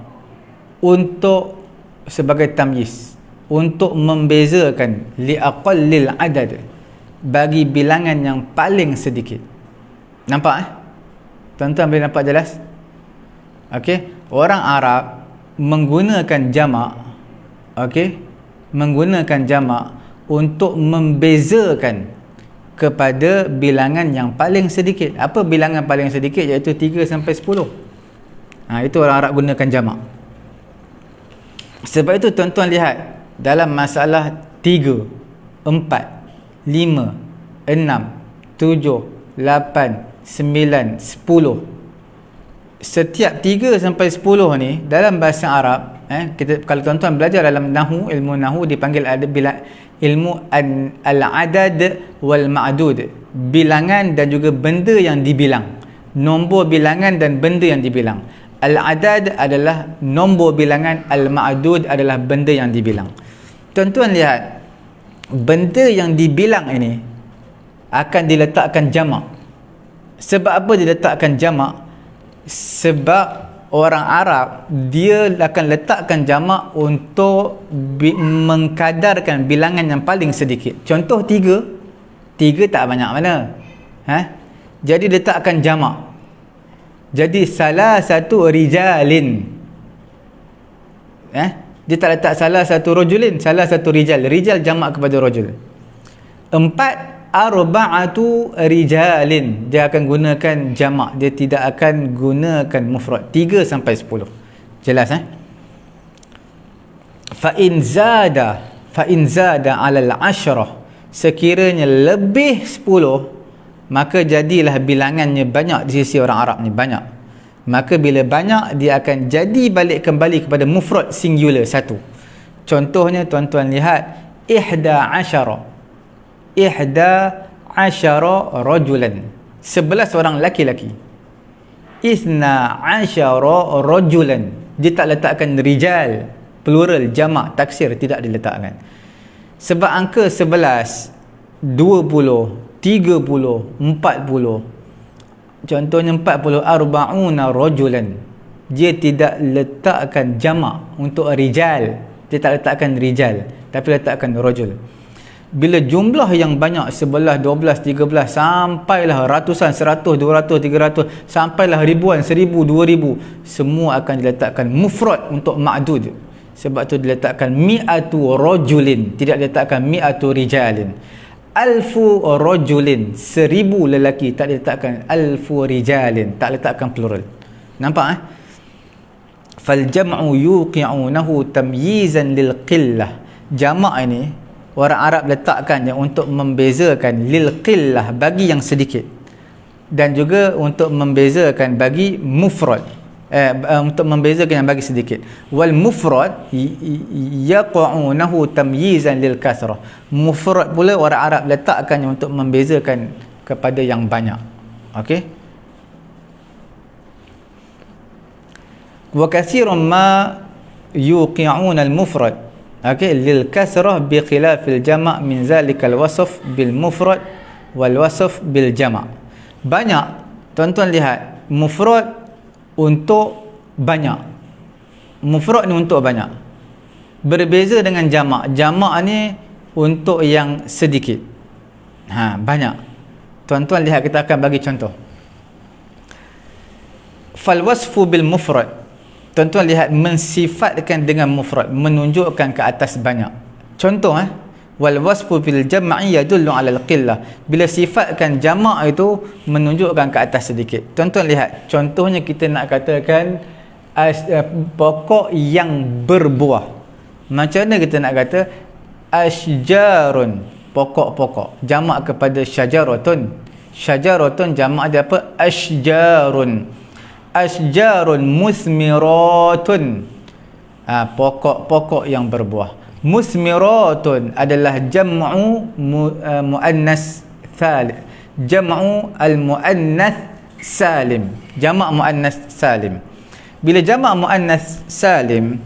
Untuk sebagai tamyiz, untuk membezakan liaqallil adad, bagi bilangan yang paling sedikit. Nampak tuan-tuan boleh nampak jelas? Okey, orang Arab menggunakan jamak, okey, menggunakan jamak untuk membezakan kepada bilangan yang paling sedikit. Apa bilangan paling sedikit? Iaitu 3 sampai 10. Itu orang Arab gunakan jamak. Sebab itu tuan-tuan lihat dalam masalah 3, 4, 5, 6, 7, 8, 9, 10, setiap 3 sampai 10 ni dalam bahasa Arab, kita, kalau tuan-tuan belajar dalam nahu, ilmu nahu dipanggil ilmu al-adad wal ma'dud, bilangan dan juga benda yang dibilang, nombor bilangan dan benda yang dibilang. Al-adad adalah nombor bilangan, al-ma'dud adalah benda yang dibilang. Tuan-tuan lihat, benda yang dibilang ini akan diletakkan jamak. Sebab apa diletakkan jamak? Sebab orang Arab dia akan letakkan jamak untuk mengkadarkan bilangan yang paling sedikit. Contoh 3 tak banyak mana, jadi letakkan jamak. Jadi salah satu rijalin, dia tak letak salah satu rajulin, salah satu rijal. Rijal jamak kepada rajul. 4 arba'atu rijalin, dia akan gunakan jamak, dia tidak akan gunakan mufrad. 3 sampai 10. Jelas fa in zada 'alal 'ashrah, sekiranya lebih 10, maka jadilah bilangannya banyak di sisi orang Arab ni, banyak. Maka bila banyak, dia akan jadi balik kembali kepada mufrad singular, satu. Contohnya tuan-tuan lihat, 11 rajulan, 11 orang laki-laki. 12 rajulan, dia tak letakkan rijal, plural, jamak, taksir, tidak diletakkan. Sebab angka 11, 20, 30, 40, contohnya 40, arba'una rajulan, dia tidak letakkan jamak untuk rijal, dia tak letakkan rijal, tapi letakkan rajul. Bila jumlah yang banyak, 11, 12, 13, sampailah ratusan, 100, 200, 300, sampailah ribuan, 1000, 2000, semua akan diletakkan mufrad untuk ma'dud. Sebab tu diletakkan mi'atu rajulin, tidak diletakkan mi'atu rijalin. alfu rajulin, 1000 lelaki, tak diletakkan alfu rijalin, tak letakkan plural. Nampak fal jam'u yuqi'unahu tamyizan lil qillah. Jamak ini orang Arab letakkannya untuk membezakan lil qillah, bagi yang sedikit, dan juga untuk membezakan bagi mufrad, untuk membezakan yang bagi sedikit. Wal mufrad yaq'unahu tamyizan lil kasrah. Mufrad pula orang Arab letakkannya untuk membezakan kepada yang banyak. Okey. Wa katsirun ma yuqi'un al-mufrad, okey, lil kasrah bi khilafil jama' min zalikal wasf bil mufrad wal wasf bil jama'. Banyak tuan-tuan lihat, mufrad untuk banyak, mufrad ni untuk banyak, berbeza dengan jama'. Jama' ni untuk yang sedikit, banyak. Tuan-tuan lihat, kita akan bagi contoh. Fal wasfu bil mufrad, tuan-tuan lihat, mensifatkan dengan mufrad, menunjukkan ke atas banyak. Contoh, wal wasfu bil jam'i yadullu 'ala al-qillah. Bila sifatkan jama' itu menunjukkan ke atas sedikit. Tuan-tuan lihat, contohnya kita nak katakan pokok yang berbuah. Macam mana kita nak kata asjarun, pokok-pokok, jama' kepada syajaratun. Syajaratun jama' dia apa? Asjarun. Asjarun musmiratun, pokok-pokok yang berbuah. Musmiratun adalah jam'u muannas salim, jam'u al-muannas salim, jamak muannas salim. Bila jamak muannas salim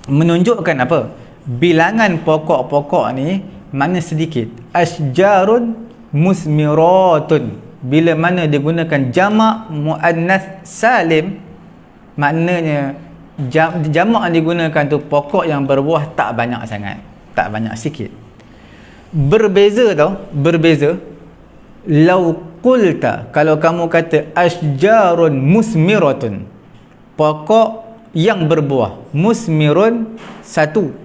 menunjukkan apa? Bilangan pokok-pokok ni mana sedikit. Asjarun musmiratun, bila mana digunakan jamak muannas salim, maknanya jamak yang digunakan tu pokok yang berbuah tak banyak sangat, tak banyak, sikit. Berbeza tau, berbeza. Lau qulta, kalau kamu kata asjarun musmiratun, pokok yang berbuah, musmirun satu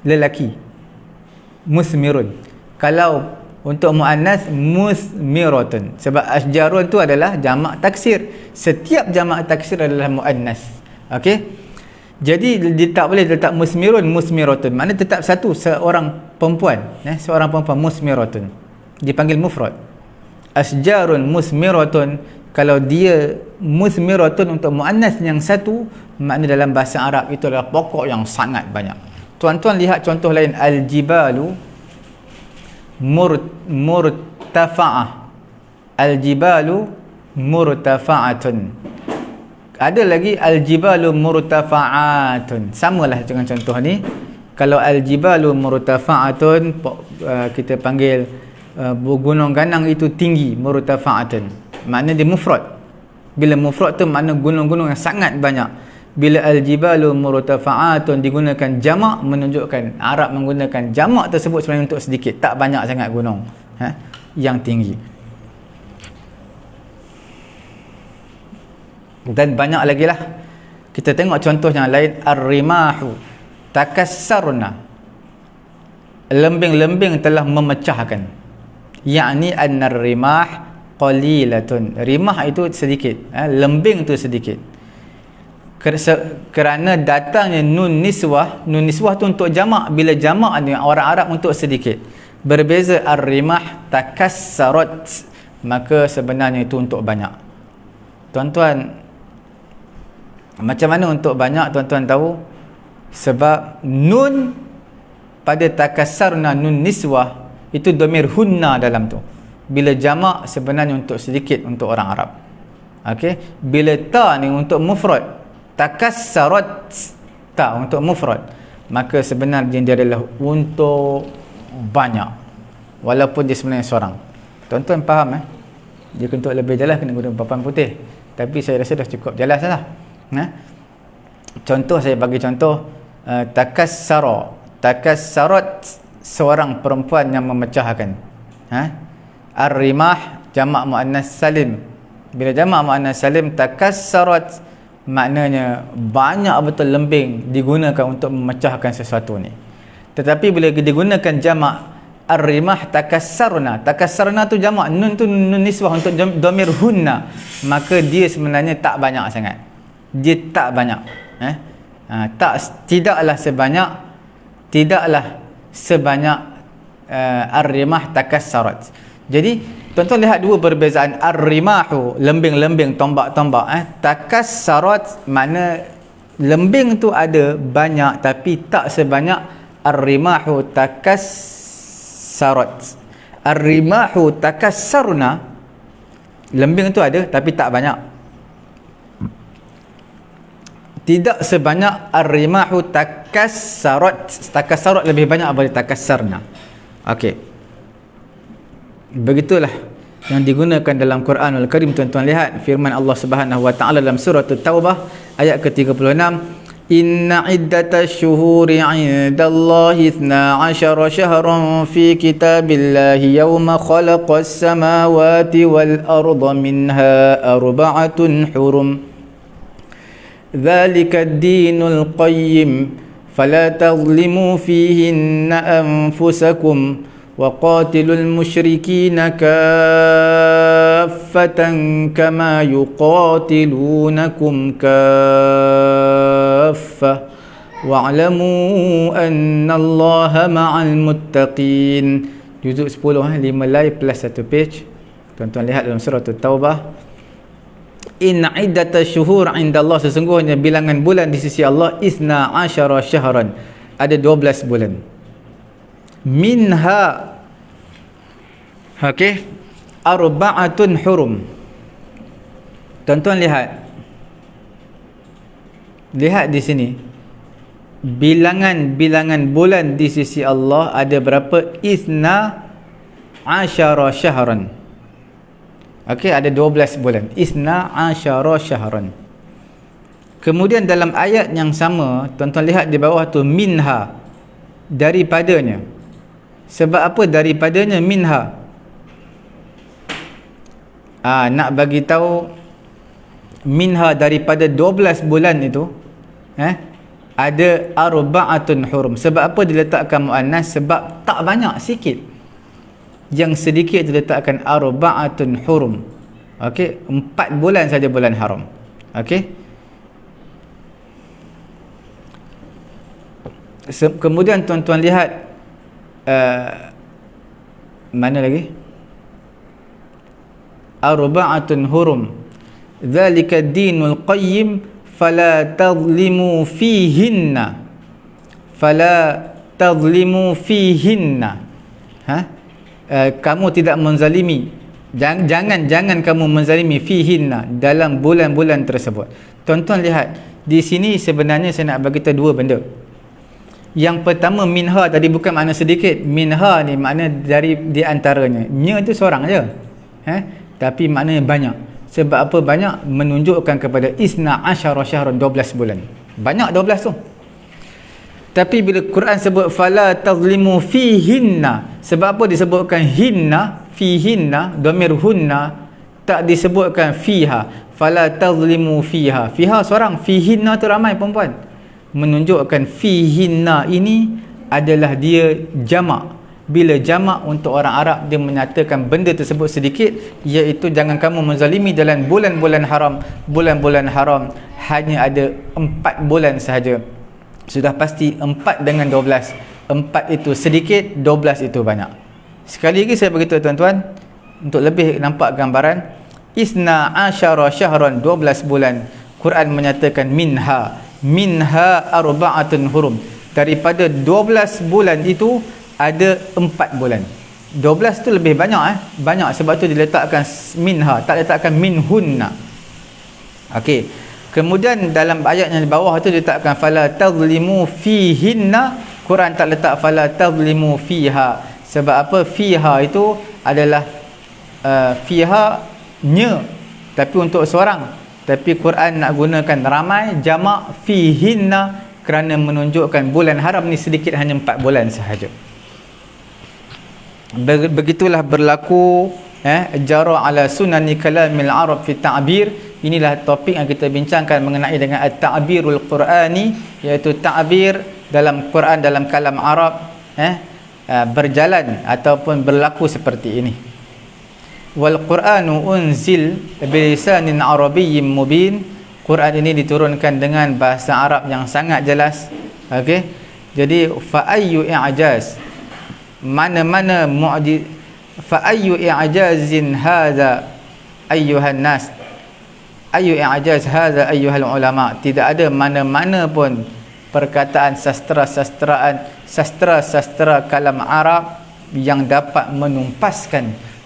lelaki, musmirun. Kalau untuk muannas musmiratun, sebab asjarun tu adalah jamak taksir. Setiap jamak taksir adalah muannas. Okey, jadi dia tak boleh letak musmirun musmiratun, makna tetap satu, seorang perempuan, seorang perempuan, musmiratun dipanggil mufrad. Asjarun musmiratun, kalau dia musmiratun untuk muannas yang satu, makna dalam bahasa Arab itu adalah pokok yang sangat banyak. Tuan-tuan lihat contoh lain, al-jibalu murtafa'ah, al-jibalu murtafa'atun. Ada lagi al-jibalu murtafa'atun, samalah dengan contoh ni. Kalau al-jibalu murtafa'atun, kita panggil gunung ganang itu tinggi, murtafa'atun, makna dia mufrad. Bila mufrad tu makna gunung-gunung yang sangat banyak. Bila al-jibalu murtafa'atun digunakan jamak, menunjukkan Arab menggunakan jamak tersebut sebenarnya untuk sedikit, tak banyak sangat gunung yang tinggi. Dan banyak lagi lah. Kita tengok contoh yang lain. Ar-rimahu takassarna, lembing-lembing telah memecahkan. Yakni an-rimah qalilatun, rimah itu sedikit, lembing itu sedikit. Kerana datangnya nun niswah. Nun niswah tu untuk jamak. Bila jamak ni orang Arab untuk sedikit. Berbeza ar-rimah takassarat, maka sebenarnya itu untuk banyak. Tuan-tuan, macam mana untuk banyak? Tuan-tuan tahu, sebab nun pada takassarna, nun niswah itu domir hunna dalam tu. Bila jamak sebenarnya untuk sedikit, untuk orang Arab. Okey, bila ta ni untuk mufrad, takassarat ta untuk mufrad, maka sebenarnya dia adalah untuk banyak, walaupun dia sebenarnya seorang. Tuan-tuan faham Dia untuk lebih jelas kena guna papan putih, tapi saya rasa dah cukup jelas lah. Contoh, saya bagi contoh, takassarat, seorang perempuan yang memecahkan. Ar-rimah jamak muannas salim. Bila jamak muannas salim, takassarat maknanya banyak betul lembing digunakan untuk memecahkan sesuatu ni. Tetapi bila digunakan jamak, ar-rimah takassarna. Takassarna tu jamak, nun tu nun nisbah untuk dhamir hunna, maka dia sebenarnya tak banyak sangat. Dia tak banyak. Tidaklah sebanyak ar-rimah takassarat. Jadi tuan-tuan lihat dua perbezaan. Ar-rimahu, lembing-lembing, tombak-tombak. Takassarat makna lembing tu ada banyak tapi tak sebanyak ar-rimahu takassarat. Ar-rimahu takassarna, lembing tu ada tapi tak banyak. Tidak sebanyak ar-rimahu takassarat. Takassarat lebih banyak daripada takassarna. Okey. Begitulah yang digunakan dalam Quranul Karim. Tuan-tuan lihat firman Allah Subhanahu wa taala dalam surah At-Taubah ayat ke-36, inna iddatash syuhuri 'indallahi 12 syahran fi kitabillahi yawma khalaqas samawati wal arda minha arba'atun hurum dzalika ad-dinul qayyim fala tadhlimu fihinna anfusakum wa qatilul musyrikina kaffatan kama yuqatilunakum kaffah wa'lamu annallaha ma'al muttaqin. Juzuk 10 5 lay plus 1 page. Tuan-tuan lihat dalam surah At-Taubah, inna iddatash syuhur 'indallah, sesungguhnya bilangan bulan di sisi Allah 12 syahran, ada 12 bulan. Minha, okey, arba'atun hurum. Tuan-tuan lihat di sini bilangan bulan di sisi Allah ada berapa? 12 syahran. Okey, ada 12 bulan. 12 syahran. Kemudian dalam ayat yang sama, tuan-tuan lihat di bawah tu, minha, daripadanya. Sebab apa daripadanya minha? Nak bagi tahu minha daripada 12 bulan itu ada arba'atun hurum. Sebab apa diletakkan muannas? Sebab tak banyak, sikit. Yang sedikit diletakkan arba'atun hurum. Okey, 4 bulan saja bulan haram. Okey. Kemudian tuan-tuan lihat mana lagi? Arba'atun hurum dzalika ad-dinul qayyim fala tadhlimu fihinna kamu tidak menzalimi, jangan kamu menzalimi fihinna, dalam bulan-bulan tersebut. Tuan-tuan lihat di sini, sebenarnya saya nak bagi tahu dua benda. Yang pertama, minha tadi bukan makna sedikit. Minha ni makna dari di antaranya. Nya tu seorang aja. Tapi maknanya banyak. Sebab apa banyak? Menunjukkan kepada 12 syahran, 12 bulan. Banyak 12 tu. Tapi bila Quran sebut fala tazlimu fihinna, sebab apa disebutkan hinna, fihinna, dhamir hunna, tak disebutkan fiha. Fala tazlimu fiha. Fiha seorang, fihinna tu ramai perempuan. Menunjukkan fihinna ini adalah dia jamak. Bila jamak untuk orang Arab, dia menyatakan benda tersebut sedikit, iaitu jangan kamu menzalimi dalam bulan-bulan haram. Bulan-bulan haram hanya ada 4 bulan sahaja. Sudah pasti 4 dengan 12. 4 itu sedikit, 12 itu banyak. Sekali lagi saya beritahu tuan-tuan, untuk lebih nampak gambaran, 12 syahran, 12 bulan. Quran menyatakan minha arba'atun hurum. Daripada 12 bulan itu ada 4 bulan. 12 tu lebih banyak banyak, sebab tu diletakkan minha, tak letakkan minhunna. Okey. Kemudian dalam ayat yang di bawah tu diletakkan fala tazlimu fihinna. Quran tak letak fala tazlimu fiha. Sebab apa? Fiha itu adalah fiha nya, tapi untuk seorang. Tapi Quran nak gunakan ramai, jamak fihinna, kerana menunjukkan bulan haram ni sedikit, hanya 4 bulan sahaja. Begitulah berlaku jara ala sunani kalamil arab fi ta'bir. Inilah topik yang kita bincangkan mengenai dengan at-ta'birul qur'ani, iaitu ta'bir dalam Quran, dalam kalam Arab. berjalan ataupun berlaku seperti ini. Wal Qur'anu unzil bilisanin arabiyyin mubin. Quran ini diturunkan dengan bahasa Arab yang sangat jelas. Okey. Jadi fa ayyu i'jaz, mana-mana mu'jiz, fa ayyu i'jazin hadza ayyuhan nas, ayyu i'jaz hadza ayyuhal ulama. Tidak ada mana-mana pun perkataan sastra kalam Arab yang dapat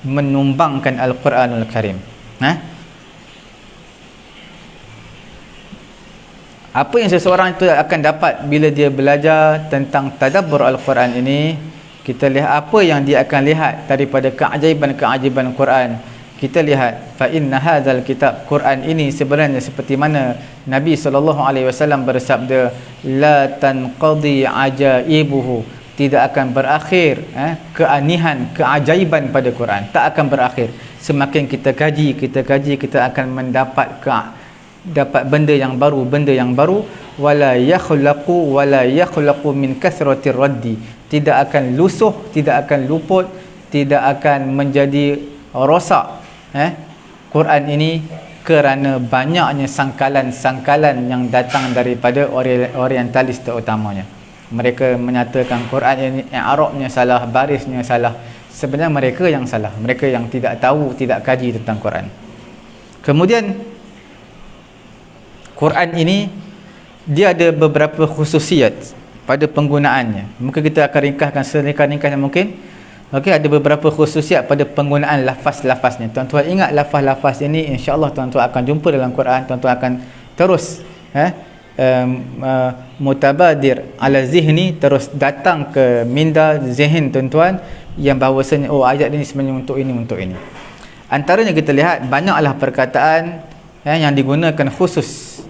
menumbangkan Al-Quranul Karim. Apa yang seseorang itu akan dapat bila dia belajar tentang tadabbur Al-Quran ini? Kita lihat apa yang dia akan lihat daripada keajaiban-keajaiban Quran. Kita lihat fa inna hadzal kitab, Quran ini sebenarnya seperti mana Nabi SAW bersabda, la tanqadi ajaibuhu, tidak akan berakhir keanihan, keajaiban pada Quran, tak akan berakhir. Semakin kita kaji, kita akan mendapat dapat benda yang baru, wala yakhlaqu min kathratir raddi, tidak akan lusuh, tidak akan luput, tidak akan menjadi rosak Quran ini kerana banyaknya sangkalan-sangkalan yang datang daripada orientalis terutamanya. Mereka menyatakan Quran ini i'rabnya salah, barisnya salah. Sebenarnya mereka yang salah, mereka yang tidak tahu, tidak kaji tentang Quran. Kemudian Quran ini dia ada beberapa khususiat pada penggunaannya. Mungkin kita akan ringkaskan seringkasnya mungkin. Okey, ada beberapa khususiat pada penggunaan lafaz-lafaznya. Tuan-tuan ingat lafaz-lafaz ini, insya-Allah tuan-tuan akan jumpa dalam Quran. Tuan-tuan akan terus mutabadir ala zihni, terus datang ke minda zihin tuan-tuan, yang bahawasanya ayat ini sebenarnya untuk ini. Antaranya kita lihat banyaklah perkataan yang digunakan khusus,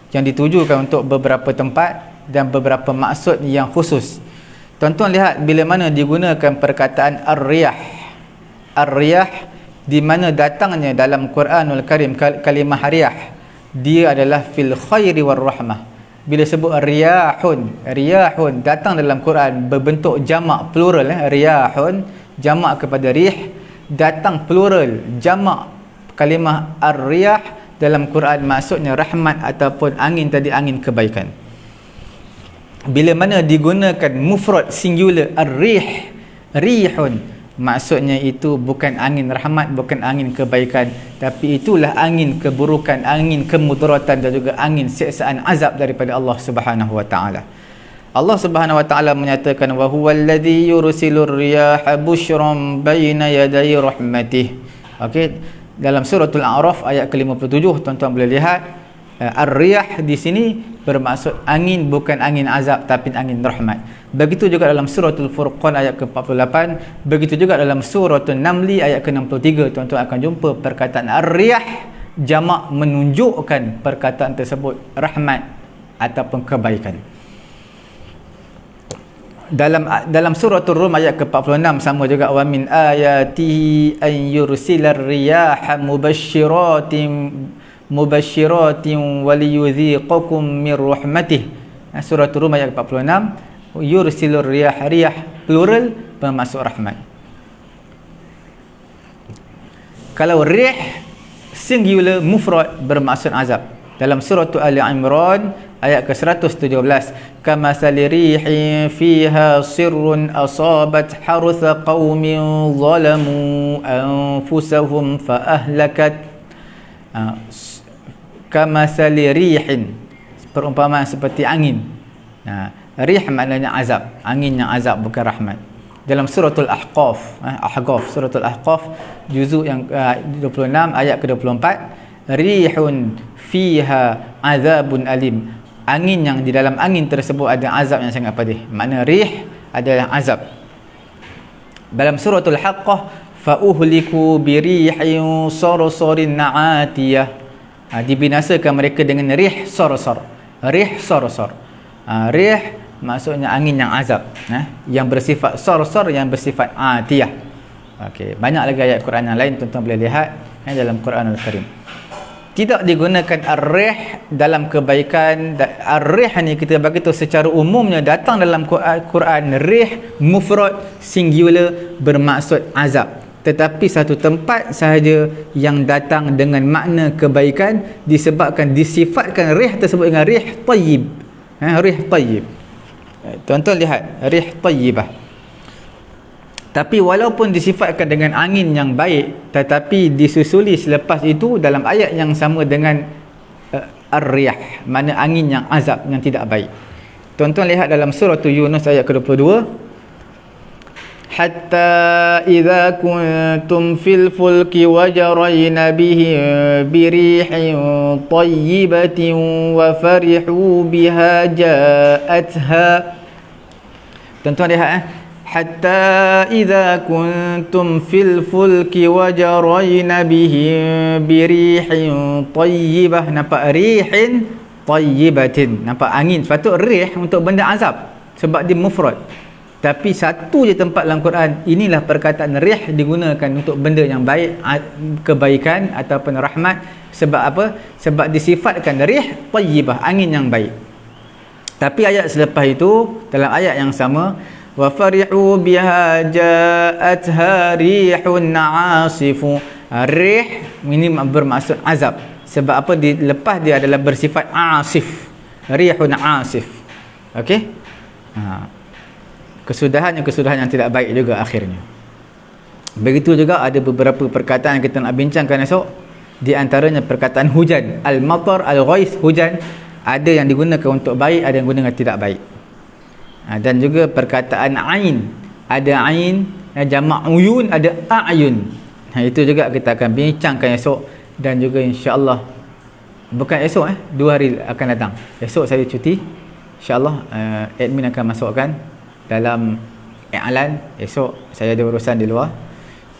yang ditujukan untuk beberapa tempat dan beberapa maksud yang khusus. Tuan-tuan lihat bila mana digunakan perkataan ar-riyah. Ar-riyah di mana datangnya dalam Quranul Karim kalimah riyah, dia adalah fil khairi war rahmah. Bila sebut riyahun datang dalam Quran berbentuk jamak plural, riyahun jamak kepada rih, datang plural jamak kalimah ar-riyah dalam Quran, maksudnya rahmat ataupun angin, tadi angin kebaikan. Bila mana digunakan mufrad singular ar-rih, rihun, maksudnya itu bukan angin rahmat, bukan angin kebaikan, tapi itulah angin keburukan, angin kemudaratan dan juga angin siksaan azab daripada Allah Subhanahu wa taala. Allah Subhanahu wa taala menyatakan wa huwallazi yursilur riyaha busyran baina yaday rahmatih. Okey, dalam suratul A'raf ayat ke-57 tuan-tuan boleh lihat ar-riyah di sini bermaksud angin, bukan angin azab tapi angin rahmat. Begitu juga dalam suratul Furqan ayat ke-48, begitu juga dalam suratul Namli ayat ke-63 tuan-tuan akan jumpa perkataan ar-riyah jamak menunjukkan perkataan tersebut rahmat ataupun kebaikan. Dalam suratul Rum ayat ke-46 sama juga, wa min ayatihi an yursilar riyaha mubashiratin waliyudhiqakum min rahmatih. Surah Rum ayat 46, yursilur riyah, riyah plural bermaksud rahmat. Kalau rih singular mufrad bermaksud azab. Dalam surah Ali Imran ayat ke-117, kamathali rihin fiha sirrun asabat harutha qaumin zalamu anfusahum fa ahlakat. Kamathali rihin, perumpamaan seperti angin. Rih maknanya azab, angin yang azab, bukan rahmat. Dalam suratul Ahqaf, suratul Ahqaf juzuk yang 26 ayat ke-24, rihun fiha azabun alim, angin yang di dalam angin tersebut ada azab yang sangat pedih. Makna rih adalah azab. Dalam suratul Haqqah, fa uhliku birihin sarsarin na'atiyah, dibinasakan mereka dengan rih sarsar. Rih sarsar, rih maksudnya angin yang azab, yang bersifat sarsar, yang bersifat atiyah. Okey, banyak lagi ayat Quran yang lain tuan-tuan boleh lihat dalam Quranul Karim. tidak digunakan ar-rih dalam kebaikan. Ar-rih ni kita bagi tahu secara umumnya datang dalam Quran, rih mufrad singular bermaksud azab. Tetapi satu tempat sahaja yang datang dengan makna kebaikan disebabkan disifatkan rih tersebut dengan rih tayyib. Rih tayyib. Tuan-tuan lihat, rih tayyibah. Tapi walaupun disifatkan dengan angin yang baik, tetapi disusuli selepas itu dalam ayat yang sama dengan ar-riyah, makna angin yang azab, yang tidak baik. Tuan-tuan lihat dalam surah Yunus ayat ke-22. Hatta idza kuntum fil fulki wajarayna bihi birihin tayyibatin wa farihu biha ja'atha. Tuan-tuan lihat Hatta idza kuntum fil fulki wajarayna bihim birihin tayyibah. Nampak rihin tayyibatin, nampak angin. Sepatut rih untuk benda azab sebab dia mufrad. Tapi satu je tempat dalam Quran inilah perkataan rih digunakan untuk benda yang baik, kebaikan ataupun rahmat. Sebab apa? Sebab disifatkan rih tayyibah, angin yang baik. Tapi ayat selepas itu dalam ayat yang sama, wa farihu biha ja'atha rihun 'asifu. Rih ini bermaksud azab. Sebab apa? Lepas dia adalah bersifat asif, rihun 'asif. Okey, kesudahan yang tidak baik juga akhirnya. Begitu juga ada beberapa perkataan yang kita nak bincangkan esok. Di antaranya perkataan hujan, al-matar, al-ghais, hujan, ada yang digunakan untuk baik, ada yang digunakan tidak baik. Dan juga perkataan ain, ada ain, jamak uyun, ada a'yun. Itu juga kita akan bincangkan esok. Dan juga insya-Allah, bukan esok 2 hari akan datang. Esok saya cuti, insya-Allah. Admin akan masukkan dalam i'lan. Esok saya ada urusan di luar,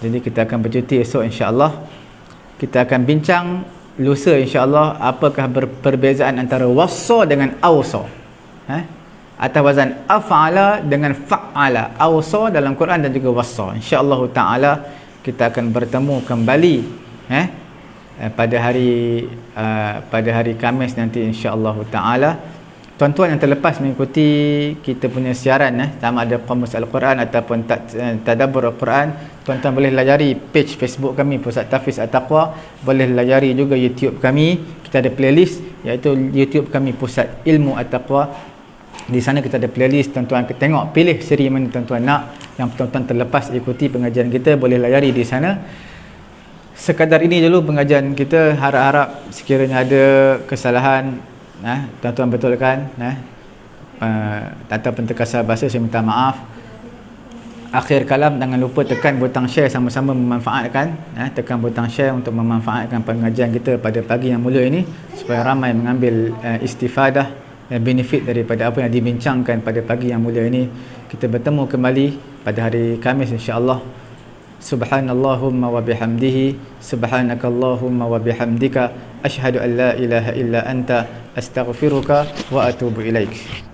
jadi kita akan bercuti esok insya-Allah. Kita akan bincang lusa insya-Allah apakah perbezaan antara wassa dengan awsa. Atau wazan af'ala dengan fa'ala, awsa dalam Quran dan juga wassa. Insya-Allah taala kita akan bertemu kembali pada hari Khamis nanti insya-Allah taala. Tuan-tuan yang terlepas mengikuti kita punya siaran sama ada Qamus Al-Quran ataupun Tadabbur Al-Quran, tuan-tuan boleh layari page Facebook kami Pusat Tahfiz At-Taqwa, boleh layari juga YouTube kami. Kita ada playlist iaitu YouTube kami Pusat Ilmu At-Taqwa. Di sana kita ada playlist, tuan-tuan tengok, pilih siri mana tuan-tuan nak. Yang tuan-tuan terlepas ikuti pengajian kita, boleh layari di sana. Sekadar ini dulu pengajian kita. Harap-harap sekiranya ada kesalahan, tuan-tuan betulkan. Ataupun terkasar bahasa, saya minta maaf. Akhir kalam, jangan lupa tekan butang share, sama-sama memanfaatkan. Tekan butang share untuk memanfaatkan pengajian kita pada pagi yang mulia ini, supaya ramai mengambil istifadah, benefit daripada apa yang dibincangkan pada pagi yang mulia ini. Kita bertemu kembali pada hari Khamis insya-Allah. Subhanallahumma wa bihamdihi, subhanakallahumma wa bihamdika, asyhadu an la ilaha illa anta, astaghfiruka wa atubu ilaik.